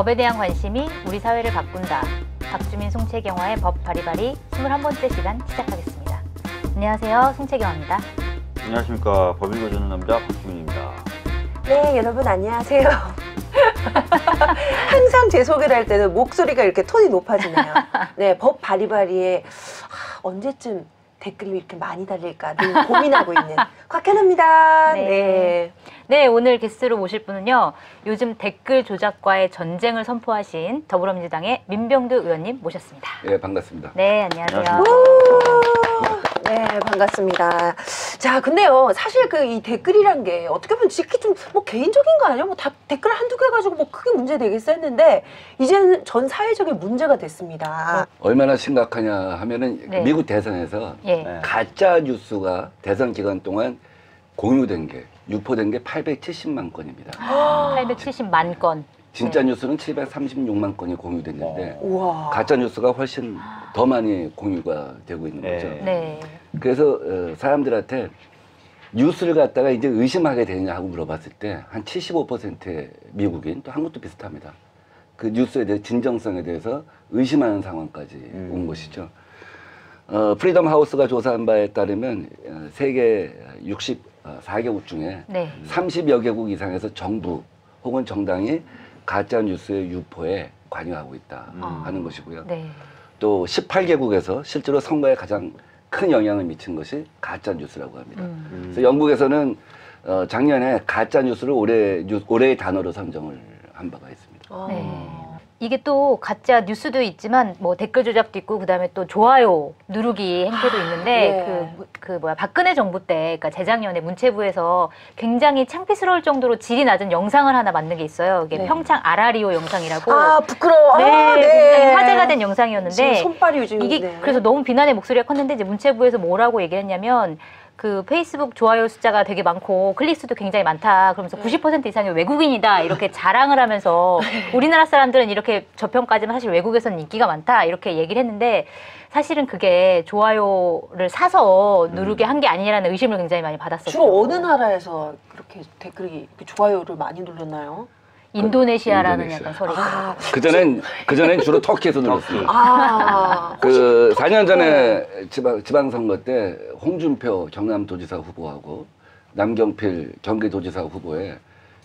법에 대한 관심이 우리 사회를 바꾼다. 박주민 송채경화의 법 바리바리 21번째 시간 시작하겠습니다. 안녕하세요. 송채경화입니다. 안녕하십니까. 법 읽어주는 남자 박주민입니다. 네, 여러분 안녕하세요. 항상 제 소개를 할 때는 목소리가 이렇게 톤이 높아지네요. 네, 법 바리바리에 언제쯤 댓글이 이렇게 많이 달릴까 늘 고민하고 있는 곽현우입니다. 네. 네, 오늘 게스트로 모실 분은요. 요즘 댓글 조작과의 전쟁을 선포하신 더불어민주당의 민병두 의원님 모셨습니다. 네, 반갑습니다. 네, 안녕하세요. 네, 반갑습니다. 자, 근데요, 사실 이 댓글이란 게 어떻게 보면 지키 좀 개인적인 거 아니에요? 다 댓글 한두 개 가지고 크게 문제 되겠어 했는데 이제는 전 사회적인 문제가 됐습니다. 얼마나 심각하냐 하면은 네. 미국 대선에서 예. 가짜 뉴스가 대선 기간 동안 공유된 게 유포된 게 870만 건입니다. 870만 건. 진짜 네. 뉴스는 736만 건이 공유됐는데 우와. 가짜 뉴스가 훨씬 더 많이 공유가 되고 있는 거죠. 네. 그래서 사람들한테 뉴스를 갖다가 이제 의심하게 되냐 하고 물어봤을 때 한 75%의 미국인, 또 한국도 비슷합니다. 그 뉴스에 대해 진정성에 대해서 의심하는 상황까지 온 것이죠. 프리덤 하우스가 조사한 바에 따르면 세계 64개국 중에 네. 30여 개국 이상에서 정부 혹은 정당이 가짜 뉴스의 유포에 관여하고 있다 하는 것이고요. 네. 또 18개국에서 실제로 선거에 가장 큰 영향을 미친 것이 가짜 뉴스라고 합니다. 그래서 영국에서는 작년에 가짜 뉴스를 올해의 단어로 선정을 한 바가 있습니다. 네. 이게 또 가짜 뉴스도 있지만 뭐 댓글 조작도 있고 그다음에 또 좋아요 누르기 행태도 있는데 박근혜 정부 때 그러니까 재작년에 문체부에서 굉장히 창피스러울 정도로 질이 낮은 영상을 하나 만든 게 있어요. 이게 평창 아라리오 영상이라고. 아, 부끄러워. 네, 아, 네. 굉장히 화제가 된 영상이었는데 지금 손발이 요즘 이게 그래서 너무 비난의 목소리가 컸는데 이제 문체부에서 뭐라고 얘기를 했냐면 그 페이스북 좋아요 숫자가 되게 많고 클릭수도 굉장히 많다. 그러면서 90% 이상이 외국인이다. 이렇게 자랑을 하면서 우리나라 사람들은 이렇게 저평가지만 사실 외국에서는 인기가 많다. 이렇게 얘기를 했는데 사실은 그게 좋아요를 사서 누르게 한 게 아니라는 의심을 굉장히 많이 받았었어요. 주로 어느 나라에서 그렇게 댓글이 좋아요를 많이 눌렀나요? 인도네시아라는 인도네시아. 약간 소리가. 그전엔 주로 터키에서 눌렀어요. 아, 4년 전에 지방선거 때 홍준표 경남도지사 후보하고 남경필 경기도지사 후보의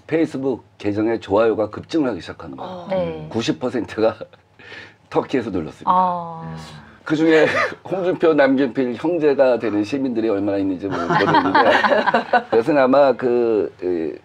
페이스북 계정에 좋아요가 급증하기 시작한 거예요. 네. 90%가 터키에서 눌렀습니다. 그중에 홍준표, 남경필 형제가 되는 시민들이 얼마나 있는지 모르겠는데 그래서 아마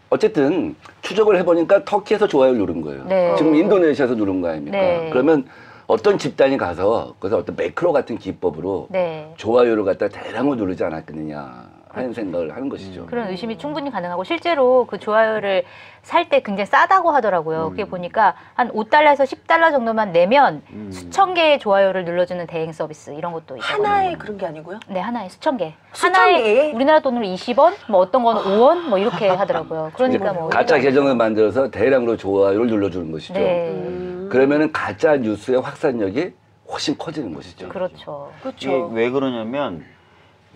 어쨌든 추적을 해보니까 터키에서 좋아요를 누른 거예요. 네. 지금 인도네시아에서 누른 거 아닙니까? 네. 그러면 어떤 집단이 가서 그래서 어떤 매크로 같은 기법으로 네. 좋아요를 갖다 대량으로 누르지 않았겠느냐 하는 생각을 하는 것이죠. 그런 의심이 충분히 가능하고 실제로 그 좋아요를 살 때 굉장히 싸다고 하더라고요. 그게 보니까 한 5달러에서 10달러 정도만 내면 수천 개의 좋아요를 눌러주는 대행 서비스 이런 것도 있어요. 하나에 그런 게 아니고요? 네, 하나에 수천 개. 수천 하나에 개? 우리나라 돈으로 20원, 뭐 어떤 거는 5원, 뭐 이렇게 하더라고요. 그러니까 뭐 가짜 계정을 만들어서 대량으로 좋아요를 눌러주는 것이죠. 네, 그러면은 가짜 뉴스의 확산력이 훨씬 커지는 것이죠. 그렇죠. 이게 왜 그러냐면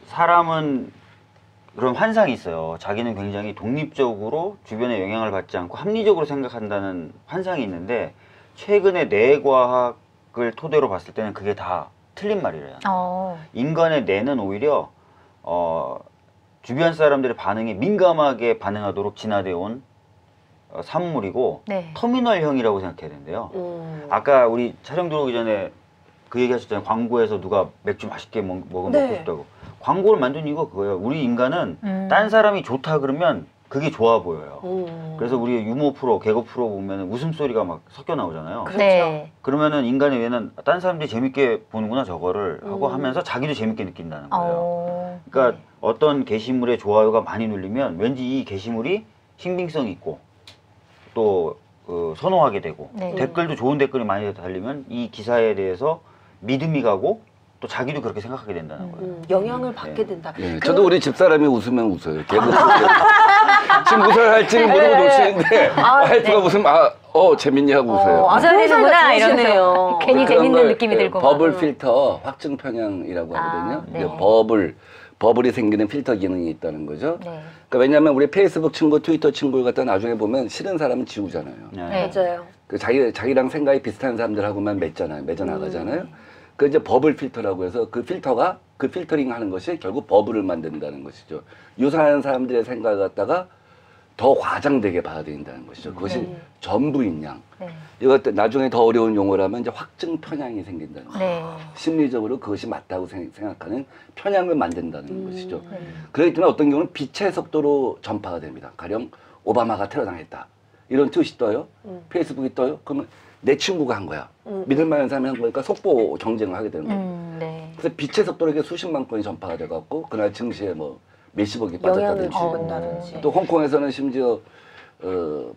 사람은 그런 환상이 있어요. 자기는 굉장히 독립적으로 주변의 영향을 받지 않고 합리적으로 생각한다는 환상이 있는데 최근에 뇌과학을 토대로 봤을 때는 그게 다 틀린 말이래요. 인간의 뇌는 오히려 주변 사람들의 반응에 민감하게 반응하도록 진화되어 온 산물이고 네. 터미널형이라고 생각해야 된대요. 아까 우리 촬영 들어오기 전에 그 얘기 하셨잖아요. 광고에서 누가 맥주 맛있게 먹고 싶다고. 광고를 만든 이유가 그거예요. 우리 인간은 딴 사람이 좋다 그러면 그게 좋아 보여요. 그래서 우리 유머 프로, 개그 프로 보면 웃음소리가 막 섞여 나오잖아요. 그렇죠. 네. 그러면은 인간의 뇌는 딴 사람들이 재밌게 보는구나 저거를 하고 하면서 자기도 재밌게 느낀다는 거예요. 그러니까 어떤 게시물에 좋아요가 많이 눌리면 왠지 이 게시물이 신빙성이 있고 또 선호하게 되고 네. 댓글도 좋은 댓글이 많이 달리면 이 기사에 대해서 믿음이 가고 또 자기도 그렇게 생각하게 된다는 거예요. 영향을 받게 된다. 네, 저도 우리 집사람이 웃으면 웃어요. 개그 지금 웃어야 할지는 모르고 놓치는데 와이프가 웃으면 재밌니 하고 웃어요. 웃어야되는구나 이러면서 괜히 그런 재밌는 걸, 느낌이 들고 버블 필터 확증 편향이라고 하거든요. 네. 버블이 생기는 필터 기능이 있다는 거죠. 네. 그러니까 왜냐하면 우리 페이스북 친구, 트위터 친구를 갖다 나중에 보면 싫은 사람은 지우잖아요. 네. 맞아요. 그 자기랑 생각이 비슷한 사람들하고만 맺어 나가잖아요. 그 이제 버블 필터라고 해서 그 필터가 그 필터링 하는 것이 결국 버블을 만든다는 것이죠. 유사한 사람들의 생각을 갖다가 더 과장되게 받아들인다는 것이죠. 그것이 전부인 양. 네. 이거 나중에 더 어려운 용어라면 이제 확증 편향이 생긴다는 거죠. 네. 심리적으로 그것이 맞다고 생각하는 편향을 만든다는 것이죠. 네. 그렇기 때문에 어떤 경우는 빛의 속도로 전파가 됩니다. 가령 오바마가 테러당했다. 이런 트윗이 떠요. 페이스북이 떠요. 그러면 내 친구가 한 거야. 믿을 만한 사람이 한 거니까 속보 경쟁을 하게 되는 거예요. 네. 그래서 빛의 속도로 이게 수십만 건이 전파가 돼갖고 그날 증시에 뭐 몇십억이 영향을 빠졌다든지 주는다든지. 또 홍콩에서는 심지어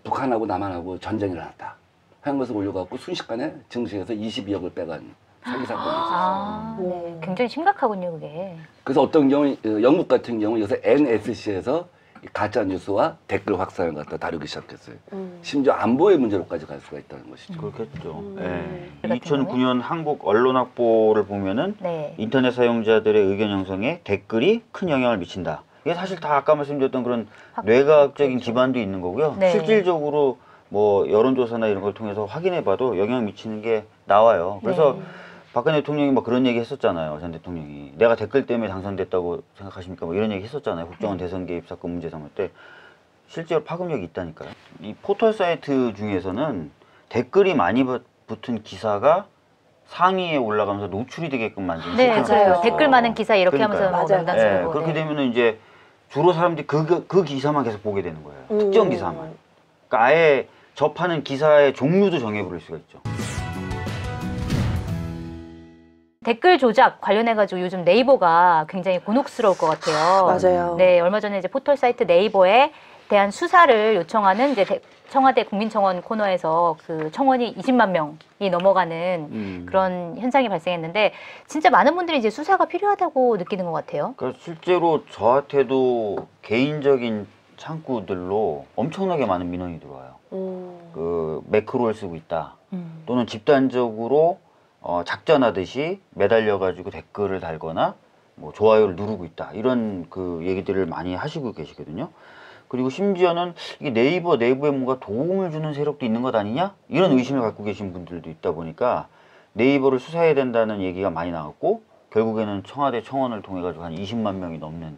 북한하고 남한하고 전쟁이 일어났다 하는 것을 올려갖고 순식간에 증시에서 22억을 빼간 사기 사건이 있었어요. 아, 네. 굉장히 심각하군요, 그게. 그래서 어떤 경우 영국 같은 경우 요새 NSC에서 가짜 뉴스와 댓글 확산을 갖다 다루기 시작했어요. 심지어 안보의 문제로까지 갈 수가 있다는 것이죠. 그렇겠죠. 같은 2009년 한국 언론학보를 보면은 네. 인터넷 사용자들의 의견 형성에 댓글이 큰 영향을 미친다. 이게 사실 다 아까 말씀드렸던 그런 뇌과학적인 기반도 있는 거고요. 네. 실질적으로 뭐 여론조사나 이런 걸 통해서 확인해봐도 영향 미치는 게 나와요. 그래서 네. 박근혜 대통령이 뭐 그런 얘기 했었잖아요. 전 대통령이 내가 댓글 때문에 당선됐다고 생각하십니까? 뭐 이런 얘기 했었잖아요. 국정원 대선 개입 사건 문제 삼을 때 실제로 파급력이 있다니까요. 이 포털 사이트 중에서는 댓글이 많이 붙은 기사가 상위에 올라가면서 노출이 되게끔 만드는 네, 시스템이 맞아요. 있어요. 댓글 많은 기사 이렇게 그러니까요. 하면서 뭐 맞아요. 명단 네, 쓰고. 그렇게 네. 되면은 이제 주로 사람들이 그 기사만 계속 보게 되는 거예요. 특정 기사만. 그러니까 아예 접하는 기사의 종류도 정해버릴 수가 있죠. 댓글 조작 관련해가지고 요즘 네이버가 굉장히 곤혹스러울 것 같아요. 맞아요. 네, 얼마 전에 이제 포털 사이트 네이버에 대한 수사를 요청하는 이제 청와대 국민청원 코너에서 그 청원이 20만 명이 넘어가는 그런 현상이 발생했는데 진짜 많은 분들이 이제 수사가 필요하다고 느끼는 것 같아요. 그러니까 실제로 저한테도 개인적인 창구들로 엄청나게 많은 민원이 들어와요. 그 매크로를 쓰고 있다. 또는 집단적으로 작전하듯이 매달려가지고 댓글을 달거나 뭐 좋아요를 누르고 있다. 이런 그 얘기들을 많이 하시고 계시거든요. 그리고 심지어는 이게 네이버 내부에 뭔가 도움을 주는 세력도 있는 것 아니냐? 이런 의심을 갖고 계신 분들도 있다 보니까 네이버를 수사해야 된다는 얘기가 많이 나왔고 결국에는 청와대 청원을 통해 가지고 한 20만 명이 넘는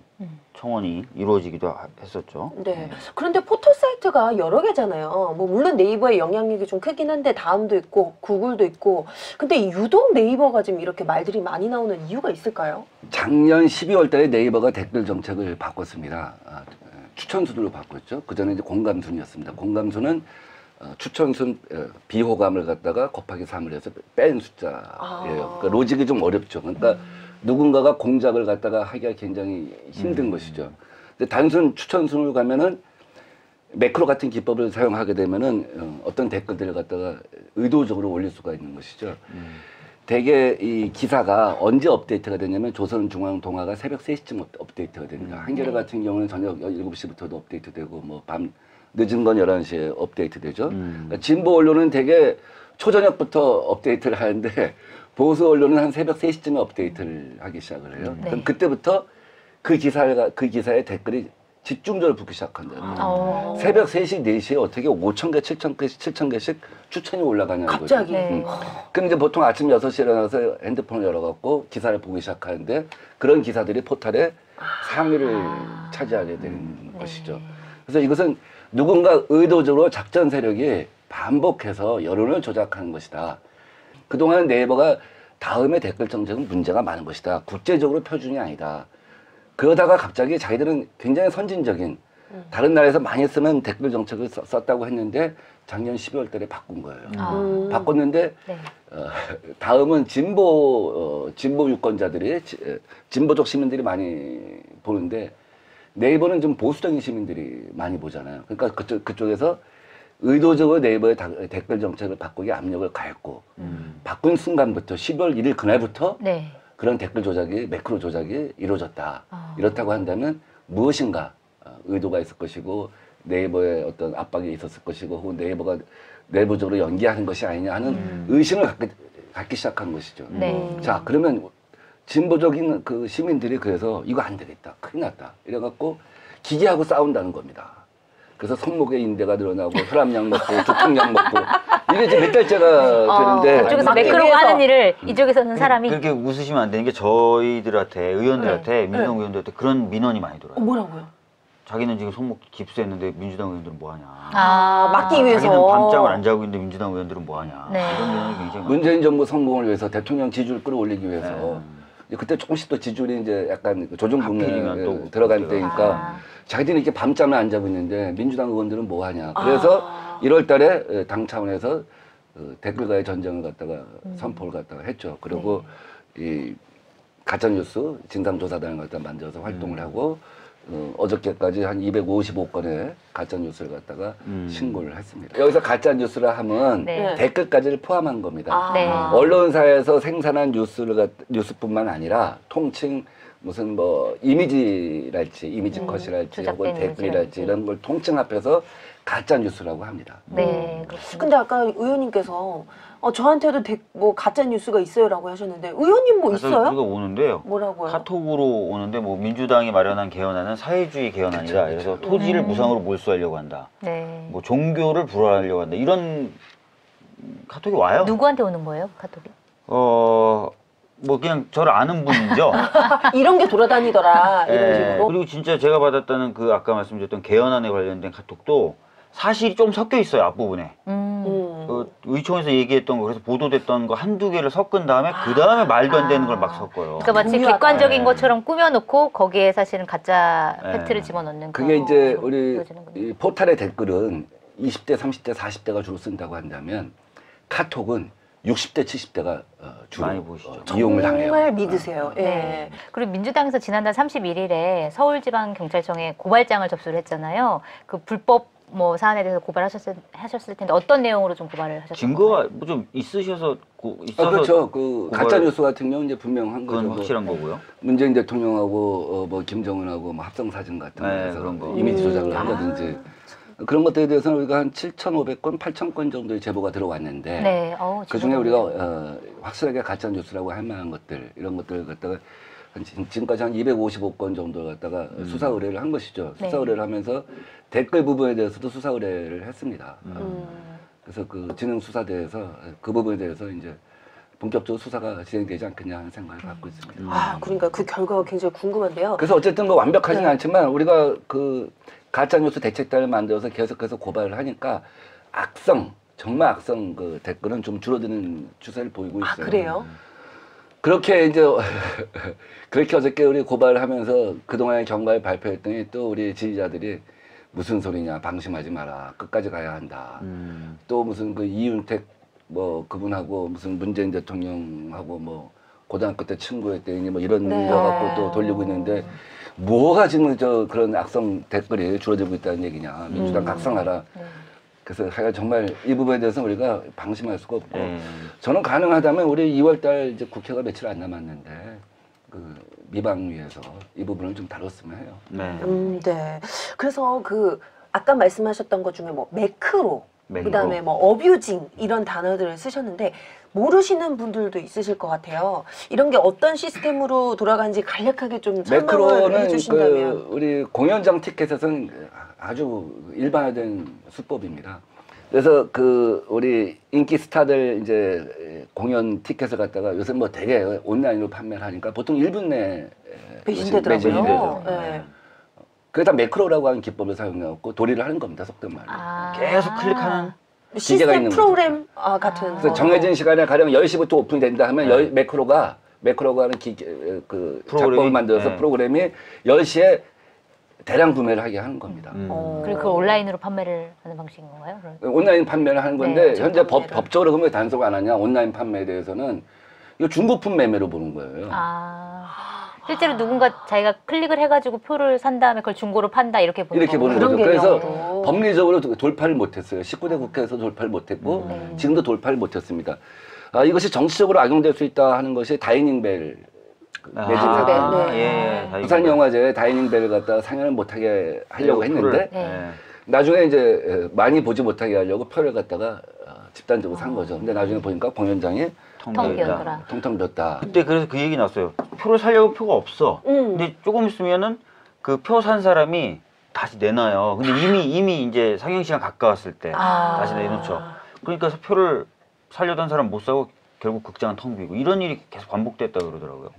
청원이 이루어지기도 했었죠. 네. 그런데 포털 사이트가 여러 개잖아요. 뭐 물론 네이버의 영향력이 좀 크긴 한데 다음도 있고 구글도 있고. 근데 유독 네이버가 지금 이렇게 말들이 많이 나오는 이유가 있을까요? 작년 12월 달에 네이버가 댓글 정책을 바꿨습니다. 추천순으로 바꿨죠. 그전에 이제 공감순이었습니다. 공감순은 추천순 비호감을 갖다가 곱하기 3을 해서 뺀 숫자예요. 그러니까 로직이 좀 어렵죠. 그러니까 누군가가 공작을 갖다가 하기가 굉장히 힘든 것이죠. 근데 단순 추천순으로 가면은 매크로 같은 기법을 사용하게 되면은 어떤 댓글들을 갖다가 의도적으로 올릴 수가 있는 것이죠. 대개 이 기사가 언제 업데이트가 되냐면 조선중앙동아가 새벽 3시쯤 업데이트가 됩니다. 한겨레 같은 경우는 저녁 7시부터도 업데이트되고 뭐 밤 늦은 건 11시에 업데이트되죠. 그러니까 진보 언론은 대개 초저녁부터 업데이트를 하는데 보수 언론은 한 새벽 3시쯤에 업데이트를 하기 시작을 해요. 그럼 그때부터 그 기사의 댓글이 집중적으로 붙기 시작한다. 새벽 3시, 4시에 어떻게 5,000개, 7,000개씩 추천이 올라가냐는 갑자기. 거죠. 네. 그럼 이제 보통 아침 6시에 일어나서 핸드폰을 열어갖고 기사를 보기 시작하는데 그런 기사들이 포털에 상위를 차지하게 되는 것이죠. 그래서 이것은 누군가 의도적으로 작전 세력이 반복해서 여론을 조작하는 것이다. 그동안 네이버가 다음에 댓글 정책은 문제가 많은 것이다. 국제적으로 표준이 아니다. 그러다가 갑자기 자기들은 굉장히 선진적인 다른 나라에서 많이 쓰는 댓글 정책을 썼다고 했는데 작년 12월 달에 바꾼 거예요. 바꿨는데 네. 다음은 진보 유권자들이 진보적 시민들이 많이 보는데 네이버는 좀 보수적인 시민들이 많이 보잖아요. 그러니까 그쪽에서 의도적으로 네이버의 댓글 정책을 바꾸기 압력을 가했고 바꾼 순간부터 12월 1일 그날부터 네. 그런 댓글 조작이 매크로 조작이 이루어졌다. 이렇다고 한다면 무엇인가 의도가 있을 것이고 네이버에 어떤 압박이 있었을 것이고 혹은 네이버가 내부적으로 연기하는 것이 아니냐 하는 의심을 갖기 시작한 것이죠. 네. 자, 그러면 진보적인 그 시민들이 그래서 이거 안 되겠다. 큰일 났다. 이래갖고 기계하고 싸운다는 겁니다. 그래서 손목에 인대가 늘어나고 혈압약 먹고 두통약 먹고 이게 이제 몇 달째가 되는데 이쪽에서 막기 매크로가 위해서. 하는 일을 이쪽에서는 사람이 그렇게 웃으시면 안 되는 게 저희들한테 의원들한테 민주당 네. 의원들한테 그런 민원이 많이 들어요. 뭐라고요? 자기는 지금 손목 깁스했는데 민주당 의원들은 뭐 하냐. 막기 위해서. 자기는 밤잠을 안 자고 있는데 민주당 의원들은 뭐 하냐. 네. 이런 민원이 굉장히 많아요. 문재인 정부 성공을 위해서 대통령 지지율 끌어올리기 위해서 네. 이제 그때 조금씩 또 지지율이 이제 약간 조정 하필이면 국면에 또 들어간 문제가. 때니까 자기들이 이렇게 밤잠을 안 자고 있는데 민주당 의원들은 뭐 하냐. 그래서 1월 달에 당 차원에서 댓글과의 전쟁을 갖다가 선포를 갖다가 했죠. 그리고 이 가짜뉴스 진상조사단을 갖다 만들어서 활동을 하고 어저께까지 한 255건의 가짜뉴스를 갖다가 신고를 했습니다. 여기서 가짜뉴스를 하면 네. 댓글까지를 포함한 겁니다. 네. 언론사에서 생산한 뉴스뿐만 아니라 통칭 무슨 뭐 이미지랄지 이미지 컷이랄지 조작된 혹은 댓글이랄지 이미지랄지. 이런 걸 통칭합해서 가짜 뉴스라고 합니다. 네. 그렇군요. 근데 아까 의원님께서 저한테도 뭐 가짜 뉴스가 있어요라고 하셨는데 의원님 뭐 그래서 있어요? 우리가 오는데요. 뭐라고요? 카톡으로 오는데 뭐 민주당이 마련한 개헌안은 사회주의 개헌안이다. 그래서 토지를 무상으로 몰수하려고 한다. 네. 뭐 종교를 불허하려고 한다. 이런 카톡이 와요. 누구한테 오는 거예요, 카톡이? 뭐 그냥 저를 아는 분이죠. 이런 게 돌아다니더라 이런 예, 식으로. 그리고 진짜 제가 받았다는 그 아까 말씀드렸던 개헌안에 관련된 카톡도 사실이 좀 섞여 있어요. 앞부분에. 그 의총에서 얘기했던 거 그래서 보도됐던 거 한두 개를 섞은 다음에 그 다음에 말도 안 되는 걸 막 섞어요. 그러니까 마치 공유하다. 객관적인 네. 것처럼 꾸며놓고 거기에 사실은 가짜 네. 팩트를 집어넣는 그게 그런 이제 식으로 우리 이루어지는군요. 이 포탈의 댓글은 20대, 30대, 40대가 주로 쓴다고 한다면 카톡은 60대, 70대가 주로 많이 보시죠. 이용을 당해요. 정말 믿으세요. 예. 네. 그리고 민주당에서 지난달 31일에 서울지방경찰청에 고발장을 접수를 했잖아요. 그 불법 뭐 사안에 대해서 고발하셨을 텐데 어떤 내용으로 좀 고발을 하셨나요? 증거가 뭐 좀 있으셔서 있어서 그렇죠. 그 고발- 가짜 뉴스 같은 경우는 이제 분명한 그건 거죠. 확실한 거고요. 문재인 대통령하고 뭐 김정은하고 뭐 합성 사진 같은 네, 거에서 그런 거. 이미지 조작을 한다든지 그런 것들에 대해서는 우리가 한 7,500건, 8,000건 정도의 제보가 들어왔는데 네. 그 중에 우리가 확실하게 가짜 뉴스라고 할 만한 것들 이런 것들을 갖다가 지금까지 한 255건 정도를 갖다가 수사 의뢰를 한 것이죠. 네. 수사 의뢰를 하면서 댓글 부분에 대해서도 수사 의뢰를 했습니다. 그래서 그 진흥수사대에서 그 부분에 대해서 이제 본격적으로 수사가 진행되지 않겠냐 하는 생각을 갖고 있습니다. 그러니까 그 결과가 굉장히 궁금한데요. 그래서 어쨌든 뭐 완벽하지는 네. 않지만 우리가 그 가짜뉴스 대책단을 만들어서 계속해서 고발을 하니까 정말 악성 그 댓글은 좀 줄어드는 추세를 보이고 있어요. 그래요? 그렇게 이제 그렇게 어저께 우리 고발을 하면서 그동안의 경과를 발표했더니 또 우리 지지자들이 무슨 소리냐 방심하지 마라 끝까지 가야 한다. 또 무슨 그 이윤택 뭐 그분하고 무슨 문재인 대통령하고 뭐 고등학교 때 친구였더니 뭐 이런 네. 거 갖고 또 돌리고 있는데 뭐가 지금 저 그런 악성 댓글이 줄어들고 있다는 얘기냐 민주당 각성하라. 그래서 하여간 정말 이 부분에 대해서 우리가 방심할 수가 없고 저는 가능하다면 우리 2월달 이제 국회가 며칠 안 남았는데 그 미방위에서 이 부분을 좀 다뤘으면 해요. 네. 네. 그래서 그 아까 말씀하셨던 것 중에 뭐 매크로, 매크로. 그다음에 뭐 어뷰징 이런 단어들을 쓰셨는데 모르시는 분들도 있으실 것 같아요. 이런 게 어떤 시스템으로 돌아가는지 간략하게 좀 설명을 매크로는 해주신다면. 그 우리 공연장 티켓에서는 아주 일반화된 수법입니다. 그래서 그 우리 인기 스타들 이제 공연 티켓을 갖다가 요새 뭐 되게 온라인으로 판매를 하니까 보통 1분 내에 배신되더라고요. 매진이 돼요. 네. 그래서 매크로라고 하는 기법을 사용해갖고 도리를 하는 겁니다. 속된 말로. 계속 클릭하는 기계가 시스템 있는 프로그램 같은. 그래서 거. 정해진 시간에 가령 10시부터 오픈이 된다 하면 매크로가 하는 그 프로그램이? 작법을 만들어서 네. 프로그램이 10시에 대량 구매를 하게 하는 겁니다. 그리고 그걸 온라인으로 판매를 하는 방식인 건가요? 그럼? 온라인 판매를 하는 건데 네, 현재 판매를. 법적으로 그럼 왜 단속 안 하냐? 온라인 판매에 대해서는 이거 중고품 매매로 보는 거예요. 실제로 누군가 자기가 클릭을 해가지고 표를 산 다음에 그걸 중고로 판다 이렇게 보는 이렇게 보는 거군요. 거죠. 그런 그래서 개념으로. 법리적으로 돌파를 못했어요. 19대 국회에서 돌파를 못했고 네. 지금도 돌파를 못했습니다. 이것이 정치적으로 악용될 수 있다 하는 것이 다이닝벨 매진 사건. 네. 부산 영화제에 다이닝벨을 갖다가 상영을 못하게 하려고 했는데 네. 나중에 이제 많이 보지 못하게 하려고 표를 갖다가 집단적으로 산 거죠. 근데 나중에 보니까 공연장이 텅 비었더라. 텅텅 비었다. 그때 그래서 그 얘기 났어요. 표를 사려고 표가 없어. 근데 조금 있으면은 그 표 산 사람이 다시 내놔요. 근데 이미 이제 상영 시간 가까웠을 때 다시 내놓죠. 그러니까 표를 살려던 사람 못 사고 결국 극장은 텅 비고 이런 일이 계속 반복됐다 그러더라고요.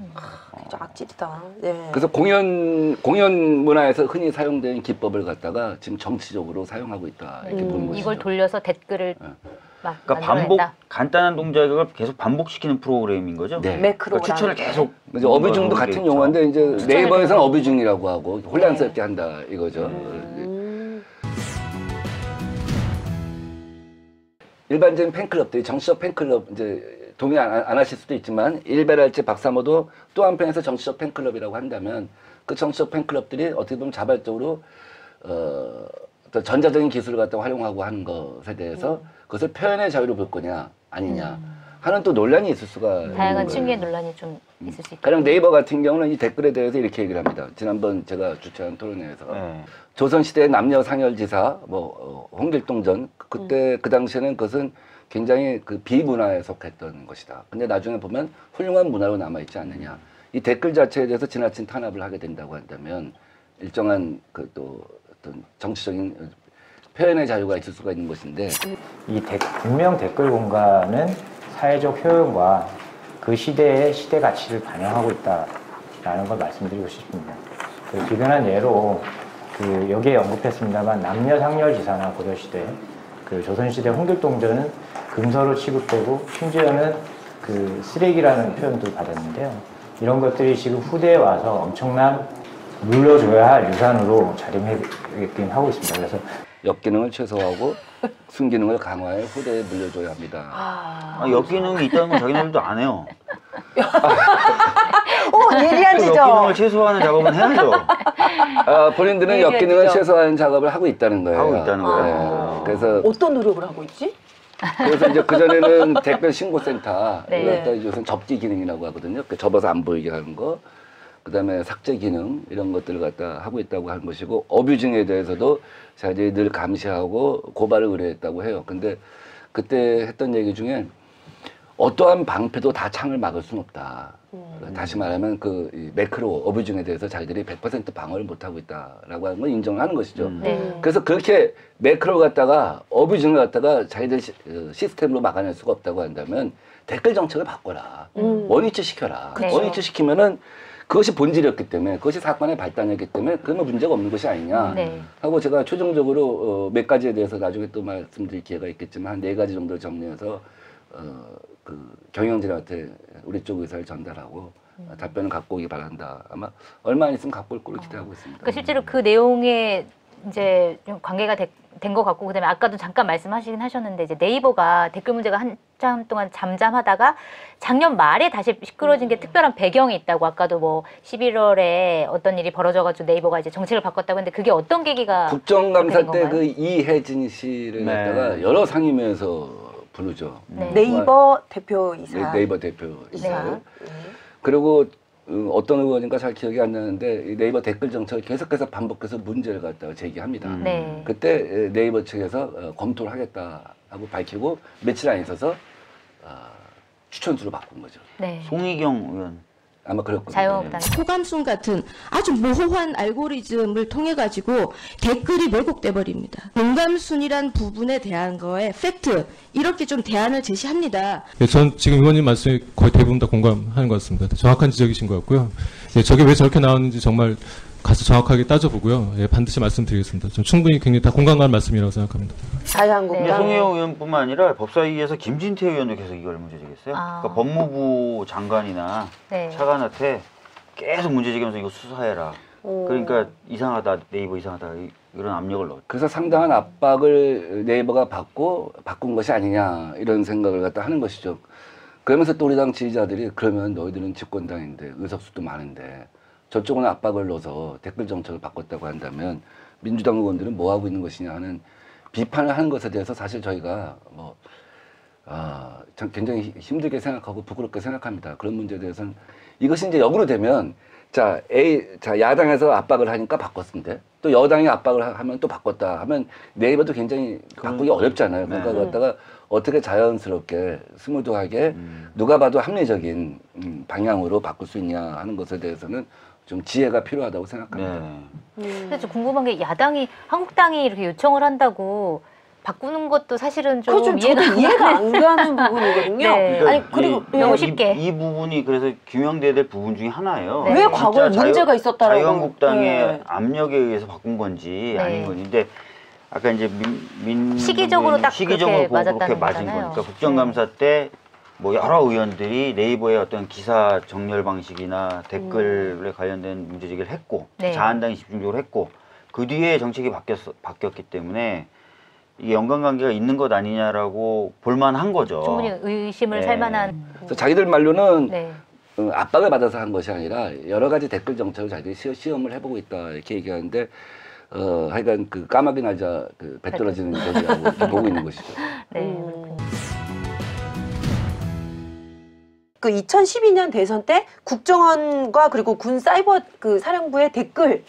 진짜 악질이다. 네. 그래서 공연 문화에서 흔히 사용되는 기법을 갖다가 지금 정치적으로 사용하고 있다 이렇게 보는 것이죠. 이걸 돌려서 댓글을 막 그러니까 만들어낸다. 간단한 동작을 계속 반복시키는 프로그램인 거죠. 네. 매크로 그러니까 추천을 계속. 이제 어뷰중도 같은 용어인데 이제 네이버에서는 어뷰중이라고 하고 혼란스럽게 한다 이거죠. 일반적인 팬클럽들이 정치적 팬클럽 이제 동의 안 하실 수도 있지만 일베랄지 박사모도 또 한편에서 정치적 팬클럽이라고 한다면 그 정치적 팬클럽들이 어떻게 보면 자발적으로 어떤 전자적인 기술을 갖다 활용하고 하는 것에 대해서 그것을 표현의 자유로 볼 거냐 아니냐 하는 또 논란이 있을 수가 있는 다양한 거예요. 층위의 논란이 좀 있을 수 있다. 가령 네이버 같은 경우는 이 댓글에 대해서 이렇게 얘기를 합니다. 지난번 제가 주최한 토론회에서 네. 조선시대 남녀 상열지사 홍길동전 그때 그 당시에는 그것은 굉장히 그 비문화에 속했던 것이다. 근데 나중에 보면 훌륭한 문화로 남아있지 않느냐. 이 댓글 자체에 대해서 지나친 탄압을 하게 된다고 한다면 일정한 그 또 어떤 정치적인 표현의 자유가 있을 수가 있는 것인데 이 익명 댓글 공간은 사회적 효용과 그 시대의 시대 가치를 반영하고 있다라는 걸 말씀드리고 싶습니다. 그 기변한 예로 그 여기에 언급했습니다만 남녀 상렬지사나 고려시대, 그 조선시대 홍길동전은 금서로 취급되고 심지어는 그 쓰레기라는 표현도 받았는데요. 이런 것들이 지금 후대에 와서 엄청난 물려줘야 할 유산으로 자리매김 하고 있습니다. 그래서 역기능을 최소화하고 순기능을 강화해 후대에 물려줘야 합니다. 역기능이 있다는 건 자기네들도 안 해요. 예리한 그 지적. 역기능을 최소화하는 작업은 해야죠. 본인들은 얘기해 역기능을 주죠. 최소화하는 작업을 하고 있다는 거예요. 하고 있다는 거예요. 네. 그래서 어떤 노력을 하고 있지? 이제 그전에는 댓글 신고센터, 네. 이것도 요새 접기 기능이라고 하거든요. 그 접어서 안 보이게 하는 거. 그 다음에 삭제 기능, 이런 것들을 갖다 하고 있다고 하는 것이고, 어뷰징에 대해서도 자기들이 늘 감시하고 고발을 의뢰했다고 해요. 근데 그때 했던 얘기 중에 어떠한 방패도 다 창을 막을 수는 없다. 다시 말하면 이 매크로 어뷰징에 대해서 자기들이 100% 방어를 못하고 있다라고 하는 걸 인정을 하는 것이죠. 네. 그래서 그렇게 매크로를 갖다가 어뷰징을 갖다가 자기들 시스템으로 막아낼 수가 없다고 한다면 댓글 정책을 바꿔라. 원위치 시켜라. 그쵸. 원위치 시키면은 그것이 본질이었기 때문에 그것이 사건의 발단이었기 때문에 그건 문제가 없는 것이 아니냐 네. 하고 제가 최종적으로 몇 가지에 대해서 나중에 또 말씀드릴 기회가 있겠지만 한 4가지 정도를 정리해서 그 경영진한테 우리 쪽 의사를 전달하고 답변을 갖고 오기 바란다. 아마 얼마 안 있으면 갖고 올 걸로 기대하고 있습니다. 그러니까 실제로 그 내용에 이제 좀 관계가 된 것 같고, 그다음에 아까도 잠깐 말씀하시긴 하셨는데 이제 네이버가 댓글 문제가 한참 동안 잠잠하다가 작년 말에 다시 시끄러진 게 특별한 배경이 있다고, 아까도 뭐 11월에 어떤 일이 벌어져가지고 네이버가 이제 정책을 바꿨다고 했는데 그게 어떤 계기가 국정감사 된 때 건가요? 그 이혜진 씨를 네. 갖다가 여러 상임위에서 부르죠. 네. 네이버 대표이사. 네이버 대표이사요. 네. 그리고 어떤 의원인가 잘 기억이 안 나는데 이 네이버 댓글 정책을 계속해서 반복해서 문제를 갖다가 제기합니다. 네. 그때 네이버 측에서 검토를 하겠다 하고 밝히고 며칠 안 있어서 추천수로 바꾼 거죠. 네. 송희경 의원. 아마 그렇거든요. 자유한국당. 호감순 같은 아주 모호한 알고리즘을 통해 가지고 댓글이 왜곡돼 버립니다. 공감순이란 부분에 대한 거에 팩트 이렇게 좀 대안을 제시합니다. 예, 전 지금 의원님 말씀에 거의 대부분 다 공감하는 것 같습니다. 정확한 지적이신 것 같고요. 예, 저게 왜 저렇게 나왔는지 정말 가서 정확하게 따져보고요. 예, 반드시 말씀드리겠습니다. 전 충분히 굉장히 다 공감할 말씀이라고 생각합니다. 근데 자유한국당. 송혜영 의원뿐만 아니라 법사위에서 김진태 의원도 계속 이걸 문제 제기했어요. 그러니까 법무부 장관이나 네. 차관한테 계속 문제 제기하면서 이거 수사해라. 그러니까 이상하다, 네이버 이상하다 이런 압력을 넣었죠. 그래서 상당한 압박을 네이버가 받고 바꾼 것이 아니냐 이런 생각을 갖다 하는 것이죠. 그러면서 또 우리 당 지지자들이 그러면 너희들은 집권당인데 의석수도 많은데 저쪽은 압박을 넣어서 댓글 정책을 바꿨다고 한다면 민주당 의원들은 뭐 하고 있는 것이냐 하는 비판을 하는 것에 대해서 사실 저희가 굉장히 힘들게 생각하고 부끄럽게 생각합니다. 그런 문제에 대해서는 이것이 이제 역으로 되면 자 야당에서 압박을 하니까 바꿨는데 또 여당이 압박을 하면 또 바꿨다 하면 네이버도 굉장히 바꾸기 어렵잖아요. 그러니까 갖다가 어떻게 자연스럽게 스무드하게 누가 봐도 합리적인 방향으로 바꿀 수 있냐 하는 것에 대해서는 좀 지혜가 필요하다고 생각합니다. 네. 근데 좀 궁금한 게 야당이 한국당이 이렇게 요청을 한다고 바꾸는 것도 사실은 좀 그거 좀 저도 이해가 안 가는 부분이거든요. 네. 아니 그리고 너무 쉽게. 이 부분이 그래서 규명돼야 될 부분 중에 하나예요. 네. 왜 진짜 과거에 문제가 있었다라고? 자유한국당의 네. 압력에 의해서 바꾼 건지 네. 아닌 건지. 근데 아까 이제 시기적으로 딱 시기적으로 그렇게 보고 그렇게 맞았다는 맞은 거잖아요. 거니까 국정감사 때 뭐 여러 의원들이 네이버의 어떤 기사 정렬 방식이나 댓글에 관련된 문제 제기를 했고 네. 자한당이 집중적으로 했고 그 뒤에 정책이 바뀌었기 때문에 이게 연관관계가 있는 것 아니냐라고 볼만한 거죠. 충분히 의심을 네. 살 만한. 그래서 자기들 말로는 네. 압박을 받아서 한 것이 아니라 여러 가지 댓글 정책을 자기들이 시험을 해보고 있다 이렇게 얘기하는데 하여간 그 까마귀 날자 배 떨어지는 저기라고 이렇게 보고 있는 것이죠. 네. 그 2012년 대선 때 국정원과 그리고 군 사이버 그 사령부의 댓글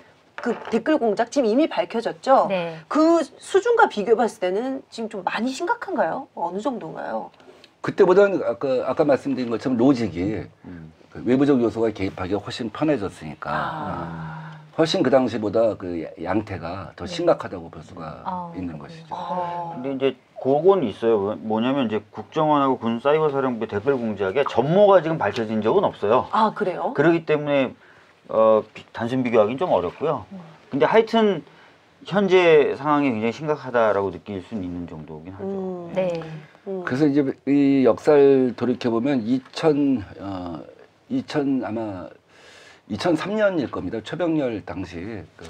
공작 지금 이미 밝혀졌죠. 네. 그 수준과 비교해 봤을 때는 지금 좀 많이 심각한가요? 어느 정도인가요? 그때보다는 아까 말씀드린 것처럼 로직이 그 외부적 요소가 개입하기가 훨씬 편해졌으니까 훨씬 그 당시보다 그 양태가 더 심각하다고 볼 수가 있는 것이죠. 근데 이제 그건 있어요. 뭐냐면 이제 국정원하고 군 사이버 사령부의 댓글 공작에 전모가 지금 밝혀진 적은 없어요. 아 그래요? 그렇기 때문에 단순 비교하기는 좀 어렵고요. 근데 하여튼 현재 상황이 굉장히 심각하다라고 느낄 수는 있는 정도긴 하죠. 네. 그래서 이제 이 역사를 돌이켜 보면 아마 2003년일 겁니다. 최병렬 당시 그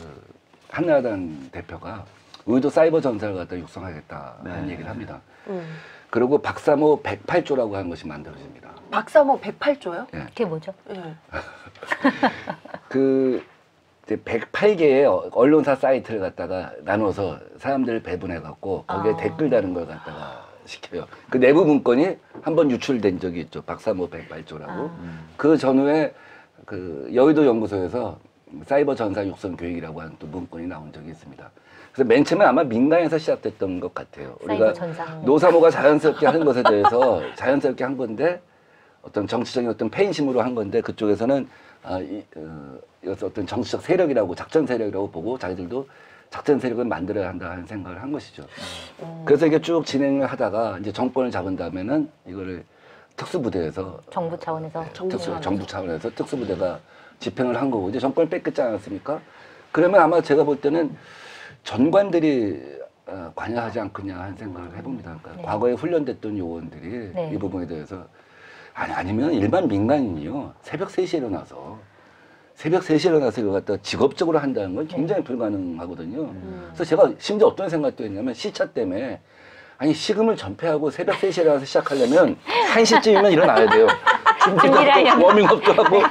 한나라당 대표가 의도 사이버 전사를 갖다 육성하겠다는 얘기를 합니다. 그리고 박사모 108조라고 하는 것이 만들어집니다. 박사모 108조요? 예. 그게 뭐죠? 예. 그 이제 108개의 언론사 사이트를 갖다가 나눠서 사람들을 배분해 갖고 거기에 댓글 다는 걸 갖다가 시켜요. 그 내부 문건이 한번 유출된 적이 있죠. 박사모 108조라고. 그 전후에 그 여의도 연구소에서 사이버 전사 육성 교육이라고 하는 또 문건이 나온 적이 있습니다. 그래서 맨 처음에 아마 민간에서 시작됐던 것 같아요. 우리가 노사모가 자연스럽게 하는 것에 대해서 자연스럽게 한 건데 어떤 정치적인 어떤 패인심으로 한 건데 그쪽에서는 이것을 어떤 정치적 세력이라고 작전 세력이라고 보고 자기들도 작전 세력을 만들어야 한다 하는 생각을 한 것이죠. 그래서 이게 쭉 진행을 하다가 이제 정권을 잡은 다음에는 이거를 특수부대에서 정부 차원에서 정부 차원에서 특수부대가 집행을 한 거고 이제 정권을 뺏겼지 않았습니까? 그러면 아마 제가 볼 때는 전관들이 관여하지 않겠냐 하는 생각을 해봅니다. 그러니까 과거에 훈련됐던 요원들이 이 부분에 대해서 아니면 일반 민간인이요 새벽 3시에 일어나서 이거 갖다 직업적으로 한다는 건 굉장히 불가능하거든요. 그래서 제가 심지어 어떤 생각도 했냐면 시차 때문에 아니 식음을 전폐하고 새벽 3시에 일어나서 시작하려면 1시쯤이면 일어나야 돼요. 준비하고 워밍업도 하고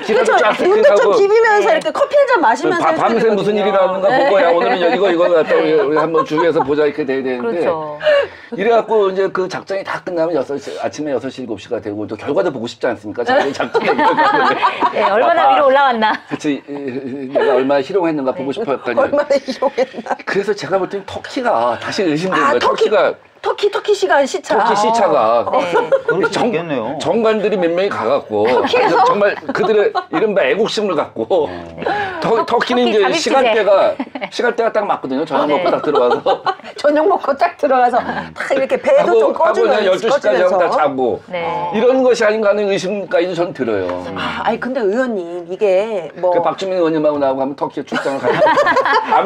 기가도 쫙 눈도 좀 세팅하고 비비면서 이렇게 커피 한 잔 마시면서 밤새 무슨 일이 나왔는가 보고 야 오늘은 이거 갖다 우리 한번 주위에서 보자 이렇게 돼야 되는데 그렇죠. 이래갖고 이제 그 작전이 다 끝나면 아침에 6시 7시가 되고 또 결과도 보고 싶지 않습니까? 작전의 결과를 네, 얼마나 위로 올라왔나. 그치 내가 얼마나 희롱했는가 보고 싶었거든요. 얼마나 희롱했나. 그래서 제가 볼 때는 터키가 다시 의심되는 거예요. 터키가 터키 시간 시차. 터키 시차가 그럴 수 있겠네요. 정관들이 몇 명이 가갖고 정말 그들의 이른바 애국심을 갖고 터키는 이제 시간대가 딱 맞거든요. 저녁 먹고 딱 들어와서 저녁 먹고 딱 들어가서 딱 이렇게 배도 좀 하고 그냥 12시까지 하고 다 자고 이런 것이 아닌가 하는 의심까지도 저는 들어요. 아니 근데 의원님 이게 뭐 그 박주민 의원님하고 나하고 하면 터키에 출장을 가요.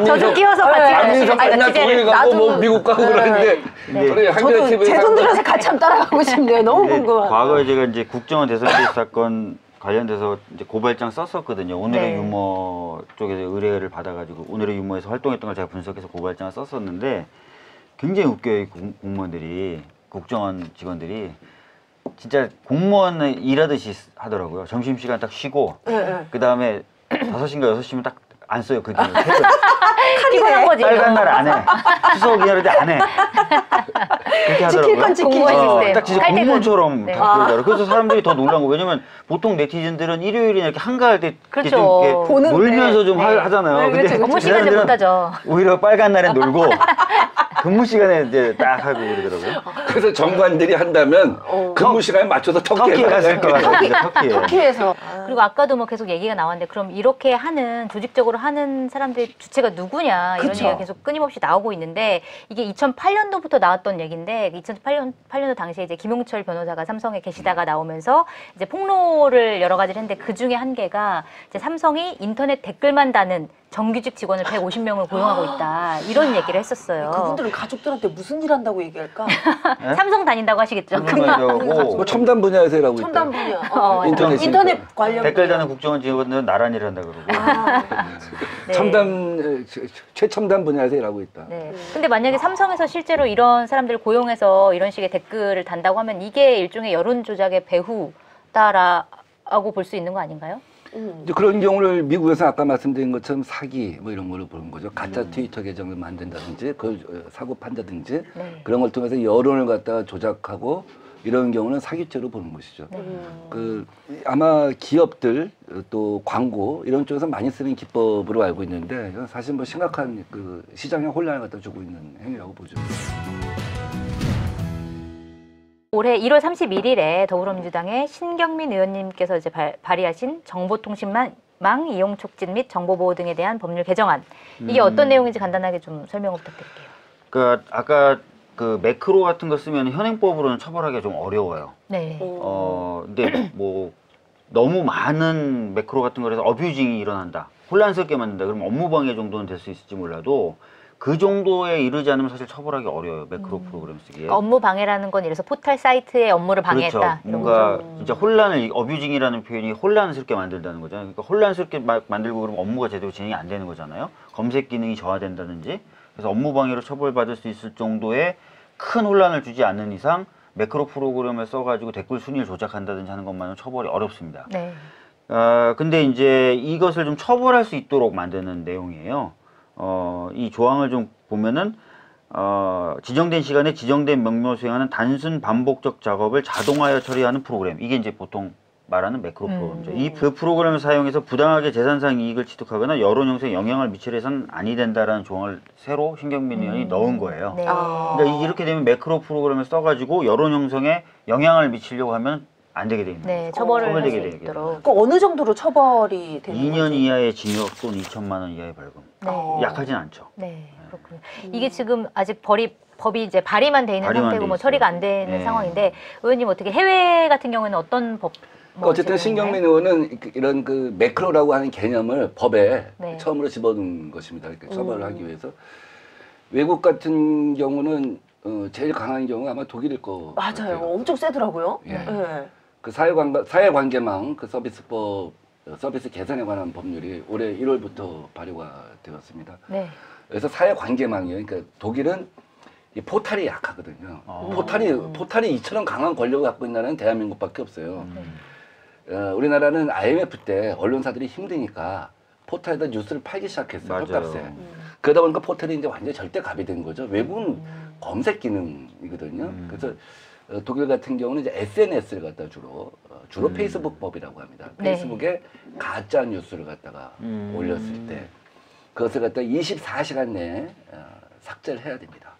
저도 끼워서 같이 안민석 맨날 독일 가고 뭐 미국 가고 그러는데 그래 한겨레 TV에 제 돈 들여서 같이 한번 따라가고 싶네요. 너무 궁금하다. 과거에 제가 이제 국정원 대선 개입 사건 관련돼서 이제 고발장 썼었거든요. 오늘의 네. 유머 쪽에서 의뢰를 받아가지고 오늘의 유머에서 활동했던 걸 제가 분석해서 고발장을 썼었는데 굉장히 웃겨요. 이 공무원들이 국정원 직원들이 진짜 공무원 일하듯이 하더라고요. 점심시간 딱 쉬고 그 다음에 5시인가 6시면 딱 안 써요. 그 뒤로 피곤한 거지. 빨간 날 안 해. 추석 이럴 때 안 해. 그렇게 하더라고요. 지킬 건 지키지. 공무원 딱 진짜 칼퇴근. 공무원처럼 네. 다 그러더라고요. 그래서 사람들이 더 놀란 거. 왜냐면 보통 네티즌들은 일요일이나 이렇게 한가할 때 이렇게 그렇죠. 좀 이렇게 보는데. 놀면서 좀 네. 하잖아요. 네, 근데 그렇죠, 업무 그 시간에 사람들은 못 하죠. 오히려 빨간 날에 놀고 근무 시간에 이제 딱 하고 그러더라고요. 그래서 정관들이 한다면 근무 시간에 맞춰서 터키에 갔을 것 같아요. 진짜 터키에. 터키에서. 그리고 아까도 뭐 계속 얘기가 나왔는데 그럼 이렇게 하는 조직적으로 하는 사람들의 주체가 누구냐 이런 그쵸. 얘기가 계속 끊임없이 나오고 있는데 이게 2008년도부터 나왔던 얘기인데 2008년도 당시에 이제 김용철 변호사가 삼성에 계시다가 나오면서 이제 폭로를 여러 가지를 했는데 그 중에 한 개가 이제 삼성이 인터넷 댓글만 다는 정규직 직원을 150명을 고용하고 있다 이런 얘기를 했었어요. 그분들은 가족들한테 무슨 일 한다고 얘기할까? 삼성 다닌다고 하시겠죠. 뭐 첨단 분야에서 일하고 있다. 첨단 분야. 인터넷 관련. 댓글 다는 국정원 직원들은 나란 일을 한다 그러고. 네. 첨단 최첨단 분야에서 일하고 있다. 네. 근데 만약에 삼성에서 실제로 이런 사람들을 고용해서 이런 식의 댓글을 단다고 하면 이게 일종의 여론 조작의 배후다라고 볼 수 있는 거 아닌가요? 이제 그런 경우를 미국에서 아까 말씀드린 것처럼 사기 뭐 이런 걸로 보는 거죠. 가짜 트위터 계정을 만든다든지 그걸 사고 판다든지 네. 그런 걸 통해서 여론을 갖다가 조작하고 이런 경우는 사기죄로 보는 것이죠. 그 아마 기업들 또 광고 이런 쪽에서 많이 쓰는 기법으로 알고 있는데 이건 사실 뭐 심각한 그 시장의 혼란을 갖다 주고 있는 행위라고 보죠. 올해 1월 31일에 더불어민주당의 신경민 의원님께서 이제 발의하신 정보통신망 이용 촉진 및 정보보호 등에 대한 법률 개정안 이게 어떤 내용인지 간단하게 좀 설명 부탁드릴게요. 그 아까 그 매크로 같은 거 쓰면 현행법으로는 처벌하기가 좀 어려워요. 네. 근데 뭐 너무 많은 매크로 같은 거라서 어뷰징이 일어난다, 혼란스럽게 만든다, 그러면 업무방해 정도는 될 수 있을지 몰라도 그 정도에 이르지 않으면 사실 처벌하기 어려워요. 매크로 프로그램 쓰기에. 그러니까 업무 방해라는 건 이래서 포털 사이트의 업무를 방해했다. 그렇죠. 이런 뭔가 거죠. 진짜 혼란을, 어뷰징이라는 표현이 혼란스럽게 만들다는 거잖아요. 그러니까 혼란스럽게 만들고 그러면 업무가 제대로 진행이 안 되는 거잖아요. 검색 기능이 저하된다든지. 그래서 업무 방해로 처벌받을 수 있을 정도의 큰 혼란을 주지 않는 이상 매크로 프로그램을 써가지고 댓글 순위를 조작한다든지 하는 것만은 처벌이 어렵습니다. 네. 근데 이제 이것을 좀 처벌할 수 있도록 만드는 내용이에요. 이 조항을 좀 보면은 지정된 시간에 지정된 명령을 수행하는 단순 반복적 작업을 자동화하여 처리하는 프로그램. 이게 이제 보통 말하는 매크로 프로그램이죠. 그 프로그램을 사용해서 부당하게 재산상 이익을 취득하거나 여론 형성에 영향을 미치려서는 아니 된다라는 조항을 새로 신경민 의원이 넣은 거예요. 네. 그러니까 이렇게 되면 매크로 프로그램을 써가지고 여론 형성에 영향을 미치려고 하면 안 되게 됩니다. 네, 처벌을 할 수 처벌되게 되게 있도록. 그 어느 정도로 처벌이 되는 2년 건지. 이하의 징역 또는 2천만 원 이하의 벌금. 네. 약하진 않죠. 네, 그렇군요. 이게 지금 아직 법이 이제 발의만 돼 있는 발의만 상태고 돼 뭐 있어요. 처리가 안 되는 네. 상황인데 의원님 어떻게 해외 같은 경우에는 어떤 법? 뭐 어쨌든 제도인가요? 신경민 의원은 이런 그 매크로라고 하는 개념을 법에 네. 처음으로 집어넣은 것입니다. 이렇게 처벌을 하기 위해서. 외국 같은 경우는 제일 강한 경우가 아마 독일일 거 맞아요. 같아요. 엄청 세더라고요. 예. 네. 그 사회관계망 그 서비스법 서비스 개선에 관한 법률이 올해 1월부터 발효가 되었습니다. 네. 그래서 사회관계망이에요. 그러니까 독일은 이 포탈이 약하거든요. 포탈이 이처럼 강한 권력을 갖고 있는 나라는 대한민국밖에 없어요. 우리나라는 IMF 때 언론사들이 힘드니까 포탈에다 뉴스를 팔기 시작했어요. 맞아요. 헐값에. 그러다 보니까 포털이 이제 완전히 절대갑이 된 거죠. 외국은 검색 기능이거든요. 그래서 독일 같은 경우는 이제 SNS를 갖다 주로 페이스북법이라고 합니다. 네. 페이스북에 가짜 뉴스를 갖다가 올렸을 때 그것을 갖다 24시간 내에 삭제를 해야 됩니다.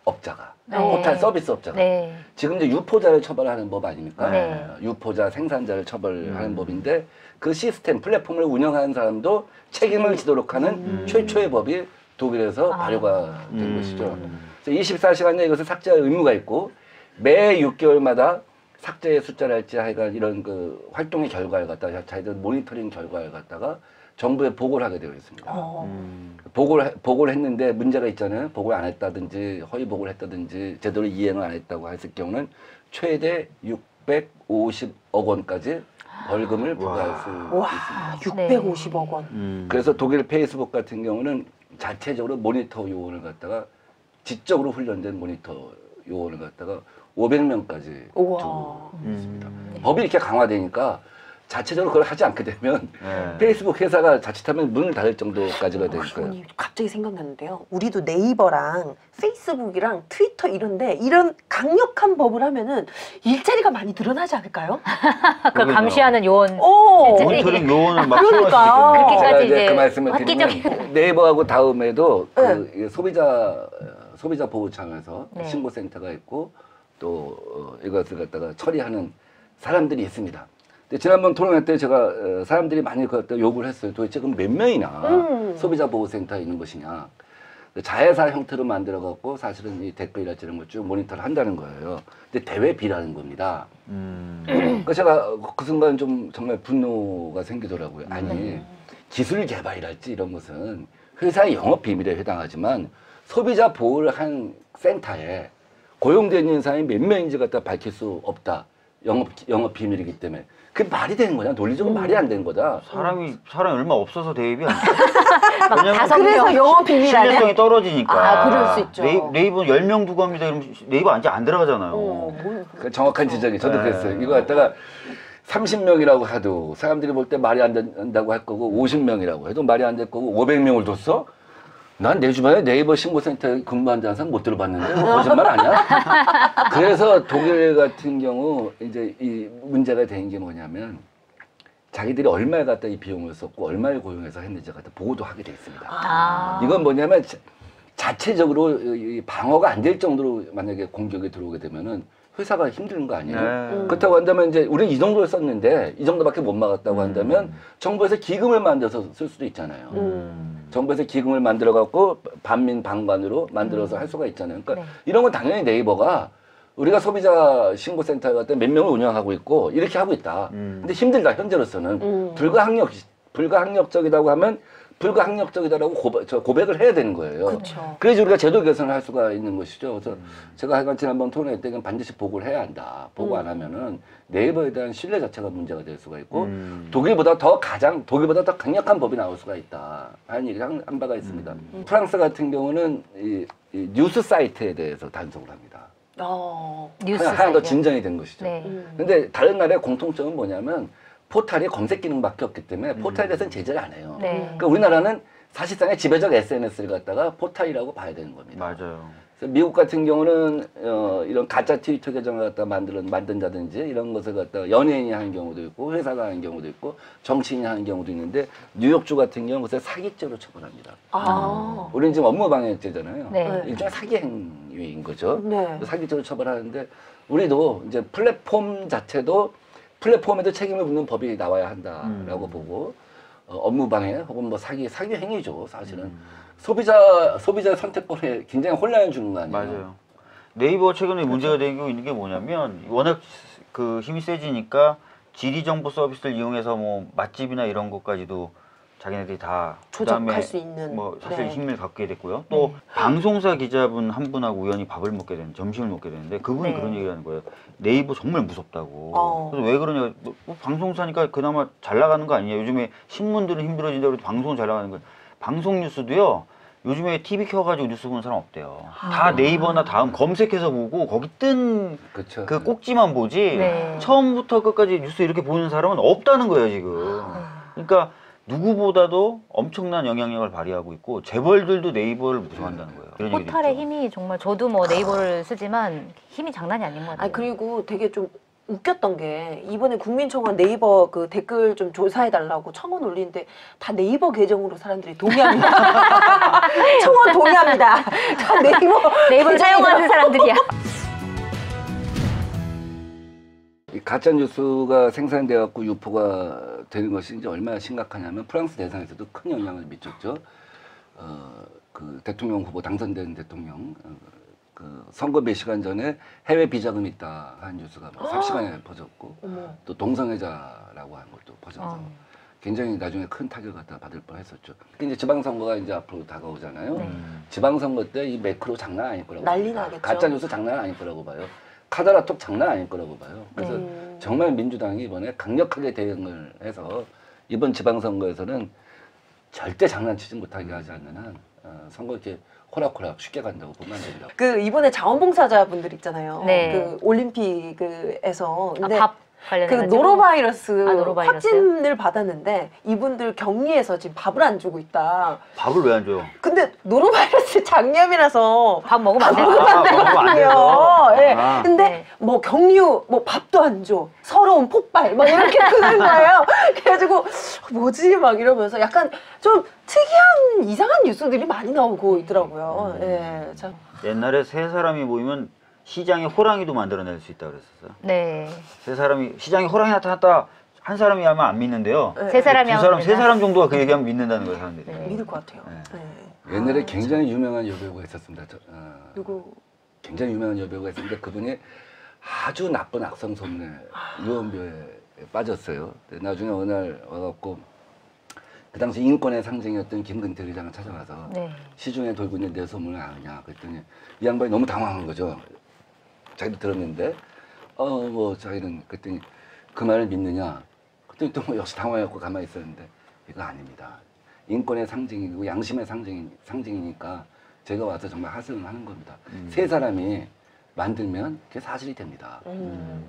업자가. 네. 포털 서비스 업자가. 네. 지금 이제 유포자를 처벌하는 법 아닙니까? 네. 유포자 생산자를 처벌하는 법인데 그 시스템 플랫폼을 운영하는 사람도 책임을 지도록 하는 최초의 법이 독일에서 발효가 된 것이죠. 그래서 24시간 내에 이것을 삭제할 의무가 있고 매 6개월마다 삭제의 숫자랄지 하여간 이런 그 활동의 결과를 갖다가 자기들 모니터링 결과를 갖다가 정부에 보고를 하게 되어 있습니다. 보고를 했는데 문제가 있잖아요. 보고를 안 했다든지 허위 보고를 했다든지 제대로 이행을 안 했다고 했을 경우는 최대 650억 원까지 벌금을 부과할 수 와, 있습니다. 650억 원. 그래서 독일 페이스북 같은 경우는 자체적으로 모니터 요원을 갖다가 지적으로 훈련된 모니터 요원을 갖다가 500명까지 우와. 두고 있습니다. 법이 이렇게 강화되니까 자체적으로 그걸 하지 않게 되면 네. 페이스북 회사가 자칫하면 문을 닫을 정도까지가 되니까요. 의원님 갑자기 생각났는데요. 우리도 네이버랑 페이스북이랑 트위터 이런데 이런 강력한 법을 하면은 일자리가 많이 늘어나지 않을까요? 그 감시하는 요원. 오, 모니터링 요원을 막 그러니까. 키워할 수 있겠네요. 그렇게까지 제가 이제 그 말씀을 획기적인- 드리면 네이버하고 다음에도 그 소비자 보호 차원에서 네. 신고센터가 있고 또 이것을 갖다가 처리하는 사람들이 있습니다. 근데 지난번 토론회 때 제가 사람들이 많이 그걸 요구를 했어요. 도대체 그럼 몇 명이나 소비자 보호센터에 있는 것이냐. 자회사 형태로 만들어 갖고 사실은 이 댓글이랄지 이런 걸 쭉 모니터를 한다는 거예요. 근데 대외비라는 겁니다. 그러니까 제가 그 순간 좀 정말 분노가 생기더라고요. 아니 기술 개발이랄지 이런 것은 회사의 영업 비밀에 해당하지만 소비자 보호를 한 센터에 고용된 인사이 몇 명인지 갖다 밝힐 수 없다. 영업 비밀이기 때문에. 그게 말이 되는 거냐? 논리적으로 말이 안 되는 거다. 사람이 얼마 없어서 대입이 안 돼. 다섯 그래서 명. 영업 비밀 아니야? 신뢰성이 떨어지니까. 아, 그럴 수 있죠. 네이버 10명 두고 합니다. 그럼 네이버 이제 안 들어가잖아요. 그 정확한 지적이 저도 네. 그랬어요. 이거 갖다가 30명이라고 해도 사람들이 볼 때 말이 안 된다고 할 거고 50명이라고 해도 말이 안 될 거고 500명을 뒀어? 난 내 주변에 네이버 신고센터에 근무한다는 사람 못 들어봤는데 뭐 거짓말 아니야? 그래서 독일 같은 경우 이제 이 문제가 된 게 뭐냐면 자기들이 얼마에 갖다 이 비용을 썼고 얼마를 고용해서 했는지 갖다 보고도 하게 돼 있습니다. 아. 이건 뭐냐면 자체적으로 이 방어가 안 될 정도로 만약에 공격이 들어오게 되면은 회사가 힘든 거 아니에요? 네. 그렇다고 한다면 이제 우리는 이 정도를 썼는데 이 정도밖에 못 막았다고 한다면 정부에서 기금을 만들어서 쓸 수도 있잖아요. 정부에서 기금을 만들어 갖고 반민 방관으로 만들어서 할 수가 있잖아요. 그러니까 네. 이런 건 당연히 네이버가 우리가 소비자 신고센터 같은 몇 명을 운영하고 있고 이렇게 하고 있다. 근데 힘들다 현재로서는 불가항력적이라고 하면 불가항력적이다라고 고백을 해야 되는 거예요. 그렇죠. 그래야지 우리가 제도 개선을 할 수가 있는 것이죠. 그래서 제가 하여간 지난번 토론회 때 반드시 보고를 해야 한다. 보고 안 하면은 네이버에 대한 신뢰 자체가 문제가 될 수가 있고 독일보다 더 강력한 법이 나올 수가 있다. 하는 얘기를 한 바가 있습니다. 프랑스 같은 경우는 이 뉴스 사이트에 대해서 단속을 합니다. 뉴스 하나 더 사이트요? 진전이 된 것이죠. 네. 근데 다른 나라의 공통점은 뭐냐면 포탈이 검색 기능밖에 없기 때문에 포탈에 대해서는 제재를 안 해요. 네. 그러니까 우리나라는 사실상의 지배적 SNS를 갖다가 포탈이라고 봐야 되는 겁니다. 맞아요. 그래서 미국 같은 경우는 이런 가짜 트위터 계정을 갖다 만든다든지 이런 것을 갖다가 연예인이 하는 경우도 있고 회사가 하는 경우도 있고 정치인이 하는 경우도 있는데 뉴욕주 같은 경우는 그것을 사기죄로 처벌합니다. 우리는 지금 업무방해죄잖아요. 네. 일종의 사기 행위인 거죠. 네. 사기죄로 처벌하는데 우리도 이제 플랫폼 자체도 플랫폼에도 책임을 묻는 법이 나와야 한다라고 보고 업무방해 혹은 뭐 사기 행위죠. 사실은 소비자 선택권에 굉장히 혼란을 주는 거 아니에요? 맞아요. 네이버 최근에 문제가 되고 있는 게 뭐냐면 워낙 그 힘이 세지니까 지리정보 서비스를 이용해서 뭐 맛집이나 이런 것까지도 자기네들이 다 조작할 그다음에 수 있는. 뭐 사실 네. 힘을 갖게 됐고요. 또 방송사 기자분 한 분하고 우연히 밥을 먹게 되는 점심을 먹게 되는데 그분이 네. 그런 얘기를 하는 거예요. 네이버 정말 무섭다고. 그래서 왜 그러냐? 뭐 방송사니까 그나마 잘 나가는 거 아니냐? 요즘에 신문들은 힘들어진다고 해도 방송은 잘 나가는 거예요. 방송 뉴스도요. 요즘에 TV 켜가지고 뉴스 보는 사람 없대요. 다 네이버나 다음 검색해서 보고 거기 뜬 그렇죠. 그 꼭지만 보지 네. 처음부터 끝까지 뉴스 이렇게 보는 사람은 없다는 거예요 지금. 그러니까 누구보다도 엄청난 영향력을 발휘하고 있고 재벌들도 네이버를 무서워한다는 거예요. 이런 얘기도 포탈의 있죠. 힘이 정말 저도 뭐 네이버를 쓰지만 힘이 장난이 아닌 것 같아요. 아니 그리고 되게 좀 웃겼던 게 이번에 국민청원 네이버 그 댓글 좀 조사해달라고 청원 올리는데 다 네이버 계정으로 사람들이 동의합니다. 청원 동의합니다. 다 네이버를 사용하는 사람들이야. 이 가짜 뉴스가 생산돼 갖고 유포가 되는 것이 이제 얼마나 심각하냐면 프랑스 대선에서도 큰 영향을 미쳤죠. 그 대통령 후보 당선된 대통령 그 선거 몇 시간 전에 해외 비자금이 있다 한 뉴스가 막 삽시간에 퍼졌고 또 동성애자라고 한 것도 퍼져서 굉장히 나중에 큰 타격을 갖다 받을 뻔했었죠. 특히 이제 지방선거가 이제 앞으로 다가오잖아요. 지방선거 때 이 매크로 장난 아닐 거라고 난리 봅니다. 나겠죠. 가짜 뉴스 장난 아닐 거라고 봐요. 카더라톡 장난 아닐 거라고 봐요. 그래서 정말 민주당이 이번에 강력하게 대응을 해서 이번 지방선거에서는 절대 장난치지 못하게 하지 않는 한 선거 이렇게 호락호락 쉽게 간다고 보면 안 된다고. 그 이번에 자원봉사자 분들 있잖아요. 네. 그 올림픽에서 근데 밥 관련해가지고. 노로바이러스 노로바이러스요? 확진을 받았는데 이분들 격리에서 지금 밥을 안 주고 있다. 밥을 왜 안 줘요? 근데 노로바이러스 장염이라서 밥 먹으면 안 돼. 먹으면 안 거든요. 돼서. 예. 아. 근데 네. 뭐 격리 후 뭐 밥도 안 줘. 서러운 폭발 막 이렇게 뜨는 거예요. 그래가지고 뭐지 막 이러면서 약간 좀 특이한 이상한 뉴스들이 많이 나오고 있더라고요. 예. 참. 옛날에 세 사람이 모이면 시장에 호랑이도 만들어낼 수 있다 그랬었어요. 네. 세 사람이 시장에 호랑이 나타났다 한 사람이 하면 안 믿는데요. 예. 세 사람이 두 하면 사람, 세 된다. 사람 정도가 그 얘기하면 믿는다는 거예요, 사람들이. 네. 믿을 것 같아요. 네. 예. 옛날에 굉장히 유명한 여배우가 있었습니다. 누구? 굉장히 유명한 여배우가 있었는데 그분이 아주 나쁜 악성 소문에 유언비어에 빠졌어요. 근데 나중에 어느 날 와갖고 그 당시 인권의 상징이었던 김근태 의장을 찾아가서 네. 시중에 돌고 있는 내 소문을 아느냐 그랬더니 이 양반이 너무 당황한 거죠. 자기도 들었는데 뭐 자기는 그랬더니 그 말을 믿느냐 그랬더니 또 뭐 역시 당황해갖고 가만히 있었는데 이거 아닙니다. 인권의 상징이고 양심의 상징이니까 제가 와서 정말 하소연을 하는 겁니다. 세 사람이 만들면 그게 사실이 됩니다.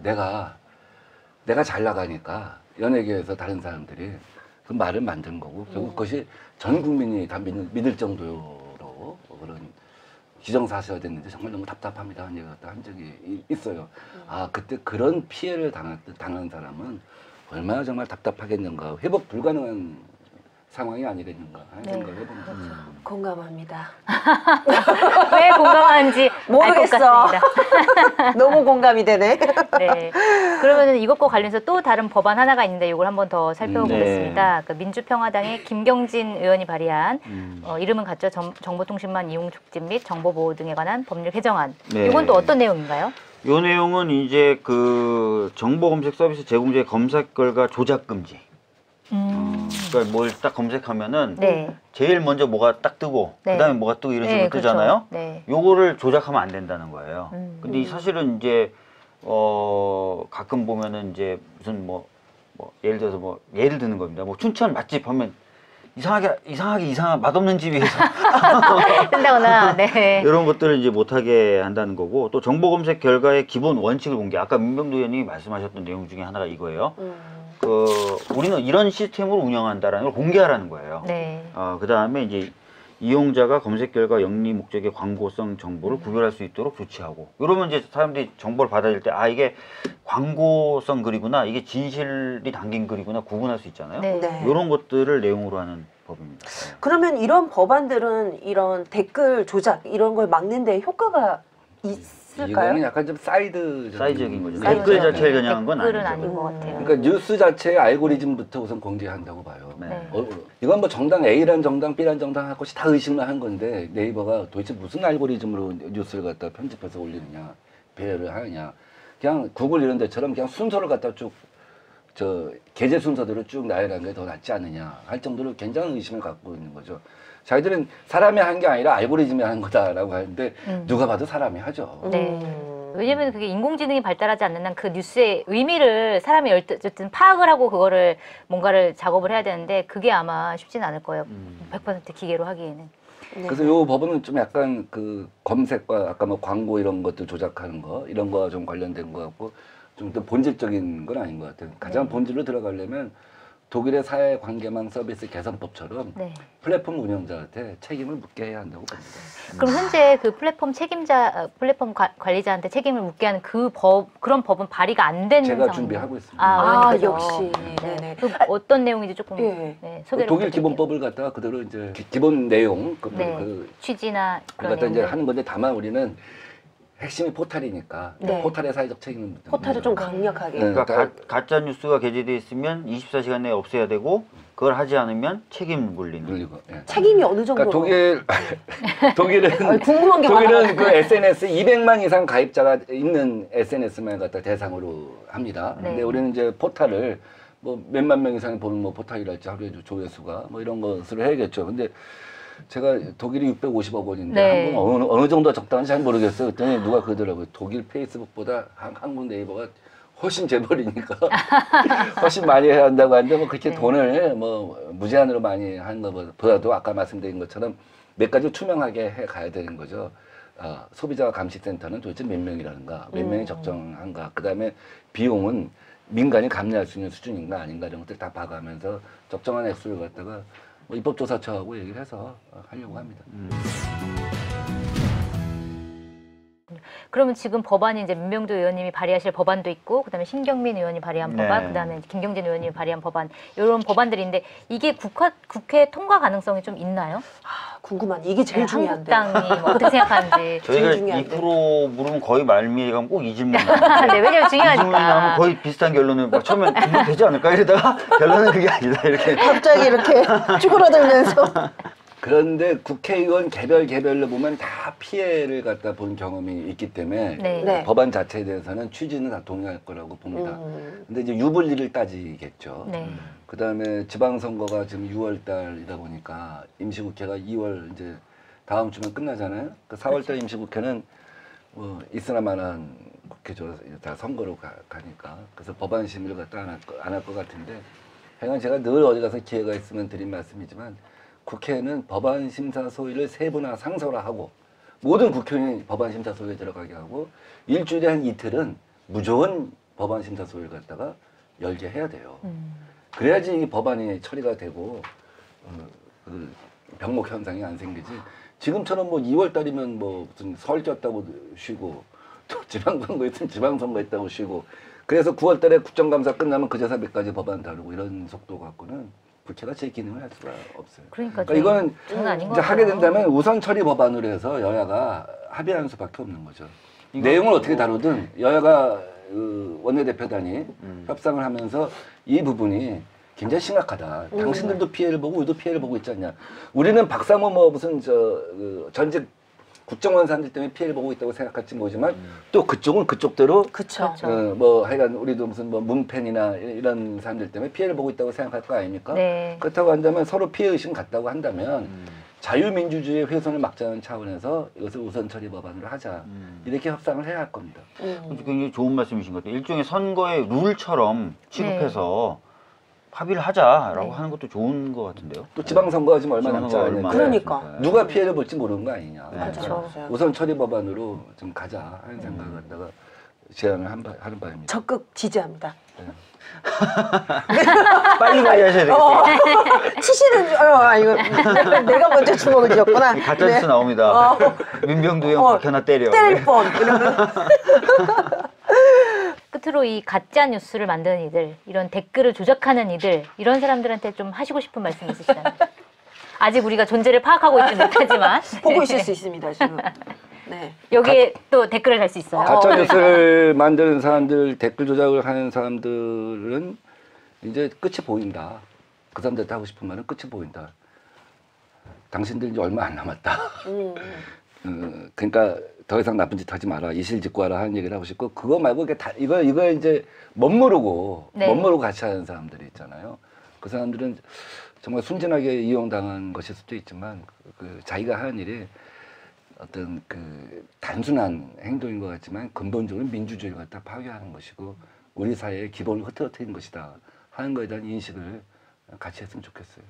내가 잘 나가니까 연예계에서 다른 사람들이 그 말을 만든 거고 결국 그것이 전 국민이 다 믿을 정도로 그런 기정사실화 됐는데 정말 너무 답답합니다 하는 얘기를 한 적이 있어요. 아 그때 그런 피해를 당한 사람은 얼마나 정말 답답하겠는가, 회복 불가능한 상황이 아니겠는가 하는 네. 생각을 해봅니다. 공감합니다. 왜 공감하는지 모르겠어. 알 것 같습니다. 너무 공감이 되네. 네. 그러면은 이것과 관련해서 또 다른 법안 하나가 있는데 이걸 한번 더 살펴보겠습니다. 그 민주평화당의 김경진 의원이 발의한 이름은 같죠. 정보통신망 이용 촉진 및 정보보호 등에 관한 법률 개정안. 네. 이건 또 어떤 내용인가요? 요 내용은 이제 그 정보 검색 서비스 제공자의 검색 결과 조작 금지. 그러니까 뭘 딱 검색하면은 네. 제일 먼저 뭐가 딱 뜨고 네. 그다음에 뭐가 뜨고 이런 식으로 그렇죠. 뜨잖아요. 네. 요거를 조작하면 안 된다는 거예요. 근데 이 사실은 이제 가끔 보면은 이제 무슨 뭐 예를 들어서 뭐 예를 드는 겁니다. 뭐 춘천 맛집 하면 이상한 맛없는 집에서 뜬다거나. 네. 이런 것들을 이제 못하게 한다는 거고, 또 정보 검색 결과의 기본 원칙을 공개. 아까 민병도 의원이 말씀하셨던 내용 중에 하나가 이거예요. 우리는 이런 시스템으로 운영한다라는 걸 공개하라는 거예요. 네. 그 다음에 이제 이용자가 검색 결과 영리 목적의 광고성 정보를 구별할 수 있도록 조치하고, 이러면 이제 사람들이 정보를 받아들일 때 이게 광고성 글이구나, 이게 진실이 담긴 글이구나 구분할 수 있잖아요. 네. 네. 이런 것들을 내용으로 하는 법입니다. 그러면 이런 법안들은 이런 댓글 조작 이런 걸 막는 데 효과가 있을까요? 이거는 약간 좀 사이즈적인 거죠. 사이즈. 댓글 자체를 겨냥한 건 댓글은 아니죠. 아닌 것 같아요. 그러니까 뉴스 자체의 알고리즘부터 우선 공개한다고 봐요. 네. 이건 뭐 정당 A라는 정당, B라는 정당 할 것이 다 의심을 한 건데 네이버가 도대체 무슨 알고리즘으로 뉴스를 갖다 편집해서 올리느냐, 배열을 하느냐. 그냥 구글 이런 데처럼 그냥 순서를 갖다 쭉 게재 순서대로 쭉 나열하는 게 더 낫지 않느냐 할 정도로 굉장한 의심을 갖고 있는 거죠. 자기들은 사람이 한 게 아니라 알고리즘이 하는 거다라고 하는데 누가 봐도 사람이 하죠. 네. 왜냐면 그게 인공지능이 발달하지 않는 한 그 뉴스의 의미를 사람이 어쨌든 파악을 하고 그거를 뭔가를 작업을 해야 되는데 그게 아마 쉽지는 않을 거예요. 100% 기계로 하기에는. 그래서 요 법은 좀 약간 그 검색과 아까 뭐 광고 이런 것들 조작하는 거 이런 거와 좀 관련된 거 같고 좀 더 본질적인 건 아닌 것 같아요. 가장 본질로 들어가려면 독일의 사회관계망 서비스 개선법처럼 네. 플랫폼 운영자한테 책임을 묻게 해야 한다고 봅니다. 그럼 현재 그 플랫폼 플랫폼 관리자한테 책임을 묻게 하는 그런 법은 발의가 안 된 제가 상황. 준비하고 있습니다. 그러니까요. 역시. 네. 네네. 그 어떤 내용인지 조금 예. 네, 소개를 독일 부탁드릴게요. 기본법을 갖다가 그대로 이제 기본 내용 네. 취지나 그런 갖다 이제 내용들. 하는 건데 다만 우리는 핵심이 포탈이니까 네. 포탈의 사회적 책임을 묻는 포탈을 좀 강력하게. 네. 그러니까 가짜 뉴스가 게재돼 있으면 24시간 내에 없애야 되고, 그걸 하지 않으면 책임을 물리는. 물리고. 예. 책임이 어느 정도로? 그러니까 독일은 궁금한 게 독일은 많아가지고. 그 SNS 200만 이상 가입자가 있는 SNS만 갖다 대상으로 합니다. 네. 근데 우리는 이제 포탈을 뭐 몇만 명 이상이 보는 뭐 포탈이랄지 하루에 조회수가 뭐 이런 것을 해야겠죠. 근데 제가 독일이 650억 원인데 네. 한국 어느 정도가 적당한지 잘 모르겠어요. 그랬더니 누가 그러더라고요. 독일 페이스북보다 한국 네이버가 훨씬 재벌이니까 훨씬 많이 해야 한다고 하는데 뭐 그렇게 네. 돈을 뭐 무제한으로 많이 하는 것보다도 아까 말씀드린 것처럼 몇 가지 투명하게 해 가야 되는 거죠. 소비자 감시센터는 도대체 몇 명이라는가, 몇 명이 적정한가, 그 다음에 비용은 민간이 감내할 수 있는 수준인가 아닌가 이런 것들 다 봐가면서 적정한 액수를 갖다가 뭐 입법조사처하고 얘기를 해서 하려고 합니다. 그러면 지금 법안이 이제 민병두 의원님이 발의하실 법안도 있고, 그다음에 신경민 의원이 발의한 네. 법안, 그다음에 김경진 의원님이 발의한 법안, 이런 법안들인데 이게 국회 통과 가능성이 좀 있나요? 궁금한 이게 제일 네, 중요한데. 한국당이 뭐 어떻게 생각하는지. 저희가 중요한데. 2% 물으면 거의 말미에 가면 꼭 이 질문 네, 왜냐면 이 질문 나오면 중요하니까. 거의 비슷한 결론을 막 처음엔 이거 되지 않을까 이러다가 결론은 그게 아니다 이렇게. 갑자기 이렇게 쭈그러들면서. 그런데 국회의원 개별로 보면 다 피해를 갖다 본 경험이 있기 때문에 네. 네. 법안 자체에 대해서는 취지는 다 동의할 거라고 봅니다. 근데 이제 유불리를 따지겠죠. 네. 그 다음에 지방선거가 지금 6월 달이다 보니까 임시국회가 2월 이제 다음 주면 끝나잖아요. 그 4월 달 임시국회는 뭐 있으나마나한 국회죠. 다 선거로 가니까. 그래서 법안 심의를 갖다 안 할 것 같은데, 하여간 제가 늘 어디 가서 기회가 있으면 드린 말씀이지만 국회는 법안 심사 소위를 세분화 상설화하고 모든 국회의원이 법안 심사 소위에 들어가게 하고 일주일에 한 이틀은 무조건 법안 심사 소위를 갖다가 열게 해야 돼요. 그래야지 이 법안이 처리가 되고 그 병목 현상이 안 생기지. 지금처럼 뭐 2월 달이면 뭐 무슨 설 졌다고 쉬고 또 지방선거 있으면 지방선거 있다고 쉬고, 그래서 9월 달에 국정감사 끝나면 그제서 몇 가지 법안 다루고 이런 속도 갖고는 국회가 제 기능을 할 수가 없어요. 그러니까 이거는 저는 아닌 것 이제 하게 같아요. 된다면 우선 처리 법안으로 해서 여야가 합의하는 수밖에 없는 거죠. 내용을 어떻게 다루든 여야가 원내대표단이 협상을 하면서 이 부분이 굉장히 심각하다. 당신들도 피해를 보고 우리도 피해를 보고 있지 않냐. 우리는 박사모 뭐 무슨 전직 국정원 사람들 때문에 피해를 보고 있다고 생각할지 모르지만 또 그쪽은 그쪽대로 그쵸. 뭐 하여간 우리도 무슨 뭐 문팬이나 이런 사람들 때문에 피해를 보고 있다고 생각할 거 아닙니까? 네. 그렇다고 한다면 서로 피해의식 같다고 한다면 자유민주주의의 훼손을 막자는 차원에서 이것을 우선 처리 법안으로 하자. 이렇게 협상을 해야 할 겁니다. 굉장히 좋은 말씀이신 것 같아요. 일종의 선거의 룰처럼 취급해서 합의를 하자라고 네. 하는 것도 좋은 것 같은데요. 또 지방선거가 지금 얼마 남지 지방선거 않았는데 얼마 그러니까. 남지 않았으니까. 누가 피해를 볼지 모르는 거 아니냐. 네. 그러니까 맞아요. 우선 처리 법안으로 좀 가자 하는 생각을 갖다가 제안을 하는 바입니다. 적극 지지합니다. 빨리 하셔야 되겠어요. 치시는 줄, 이거 내가 먼저 주먹을 쥐었구나. 가짜뉴스 네. 나옵니다. 민병두 형 박혀나 때려. 때릴 뻔. 이러면. 끝으로 이 가짜 뉴스를 만드는 이들, 이런 댓글을 조작하는 이들, 이런 사람들한테 좀 하시고 싶은 말씀 있으시다면? 아직 우리가 존재를 파악하고 있지 못하지만 보고 있을 수 있습니다, 지금. 네. 여기에 또 댓글을 달 수 있어요. 가짜 뉴스를 만드는 사람들, 댓글 조작을 하는 사람들은 이제 끝이 보인다. 그 사람들한테 하고 싶은 말은 끝이 보인다. 당신들 이제 얼마 안 남았다. 그러니까 더 이상 나쁜 짓 하지 마라. 이실직고하라 하는 얘기를 하고 싶고, 그거 말고 이거 이제 멋모르고 네. 멋모르고 같이 하는 사람들이 있잖아요. 그 사람들은 정말 순진하게 이용당한 것일 수도 있지만 그 자기가 하는 일이 어떤 그 단순한 행동인 것 같지만 근본적으로 민주주의를 갖다 파괴하는 것이고 우리 사회의 기본을 흐트러뜨리는 것이다 하는 것에 대한 인식을 같이 했으면 좋겠어요.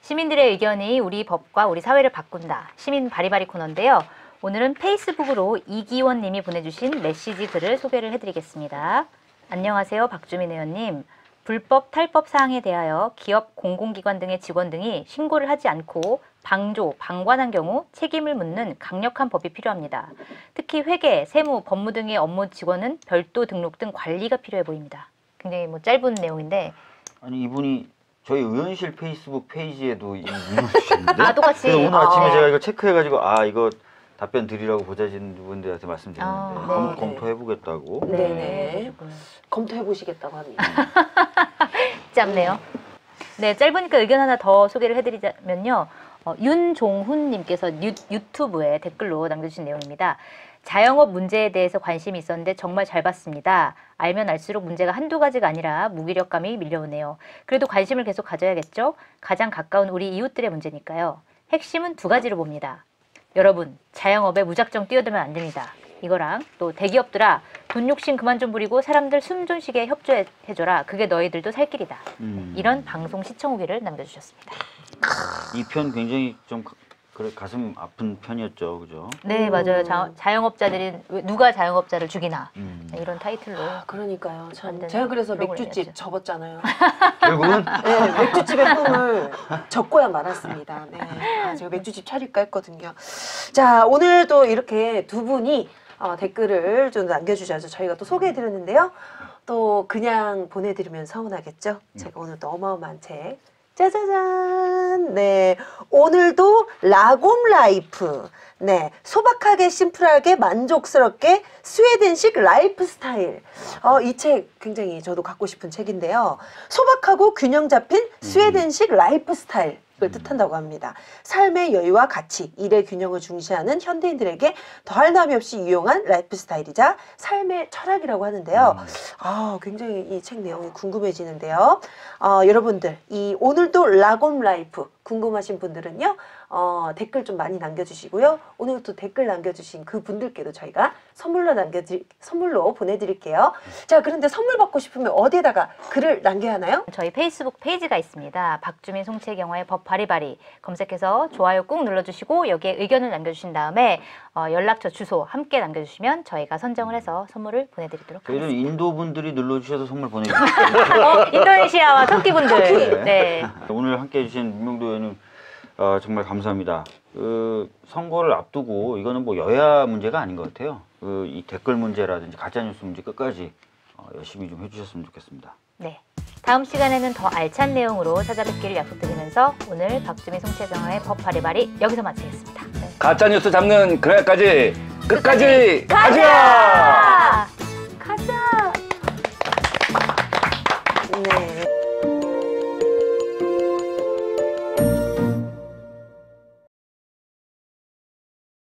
시민들의 의견이 우리 법과 우리 사회를 바꾼다. 시민 바리바리 코너인데요. 오늘은 페이스북으로 이기원 님이 보내주신 메시지 글을 소개를 해드리겠습니다. 안녕하세요, 박주민 의원님. 불법 탈법 사항에 대하여 기업, 공공기관 등의 직원 등이 신고를 하지 않고 방조, 방관한 경우 책임을 묻는 강력한 법이 필요합니다. 특히 회계, 세무, 법무 등의 업무 직원은 별도 등록 등 관리가 필요해 보입니다. 굉장히 뭐 짧은 내용인데. 아니 이분이 저희 의원실 페이스북 페이지에도 이미 주셨는데. 아, 똑같이. 그래서 오늘 아침에 제가 이거 체크해가지고 이거 답변 드리라고 보좌진 분들한테 말씀드렸는데 네. 한번 검토해보겠다고. 네네. 검토해보시겠다고 합니다. 짧네요. 네, 짧으니까 의견 하나 더 소개를 해드리자면요. 윤종훈님께서 유튜브에 댓글로 남겨주신 내용입니다. 자영업 문제에 대해서 관심이 있었는데 정말 잘 봤습니다. 알면 알수록 문제가 한두 가지가 아니라 무기력감이 밀려오네요. 그래도 관심을 계속 가져야겠죠? 가장 가까운 우리 이웃들의 문제니까요. 핵심은 두 가지로 봅니다. 여러분, 자영업에 무작정 뛰어들면 안 됩니다. 이거랑 또 대기업들아, 돈 욕심 그만 좀 부리고 사람들 숨 좀 쉬게 협조해줘라. 그게 너희들도 살 길이다. 이런 방송 시청 후기를 남겨주셨습니다. 이 편 굉장히 좀 그래 가슴 아픈 편이었죠, 그죠? 네, 맞아요. 자영업자들이 누가 자영업자를 죽이나 이런 타이틀로. 그러니까요. 참 만든 제가 그래서 프로그램이었죠. 맥주집 접었잖아요. 결국은 네, 맥주집의 꿈을 접고야 말았습니다. 네, 제가 맥주집 차릴까 했거든요. 자, 오늘도 이렇게 두 분이 댓글을 좀 남겨주셔서 저희가 또 소개해드렸는데요. 또 그냥 보내드리면 서운하겠죠? 제가 오늘 또 어마어마한 책. 짜자잔! 네. 오늘도 라곰 라이프. 네. 소박하게, 심플하게, 만족스럽게 스웨덴식 라이프 스타일. 이 책 굉장히 저도 갖고 싶은 책인데요. 소박하고 균형 잡힌 스웨덴식 라이프 스타일. 을 뜻한다고 합니다. 삶의 여유와 가치, 일의 균형을 중시하는 현대인들에게 더할 나위 없이 유용한 라이프 스타일이자 삶의 철학이라고 하는데요. 굉장히 이 책 내용이 궁금해지는데요. 여러분들, 이 오늘도 라곰 라이프 궁금하신 분들은요, 댓글 좀 많이 남겨주시고요. 오늘 또 댓글 남겨주신 그 분들께도 저희가 선물로 보내드릴게요. 자, 그런데 선물 받고 싶으면 어디에다가 글을 남겨야 하나요? 저희 페이스북 페이지가 있습니다. 박주민 송채경화의 법 바리바리 검색해서 좋아요 꾹 눌러주시고 여기에 의견을 남겨주신 다음에 연락처 주소 함께 남겨주시면 저희가 선정을 해서 선물을 보내드리도록 저희는 하겠습니다. 인도 분들이 눌러주셔서 선물 보내주셨어요. 인도네시아와 터키 분들. 네. 오늘 함께해 주신 민명도 의원님 정말 감사합니다. 선거를 앞두고 이거는 뭐 여야 문제가 아닌 것 같아요. 이 댓글 문제라든지 가짜뉴스 문제 끝까지 열심히 좀 해주셨으면 좋겠습니다. 네. 다음 시간에는 더 알찬 내용으로 찾아뵙기를 약속드리면서 오늘 박주민 송채경화의 법 바리바리 여기서 마치겠습니다. 네. 가짜 뉴스 잡는 그날까지 끝까지 가자!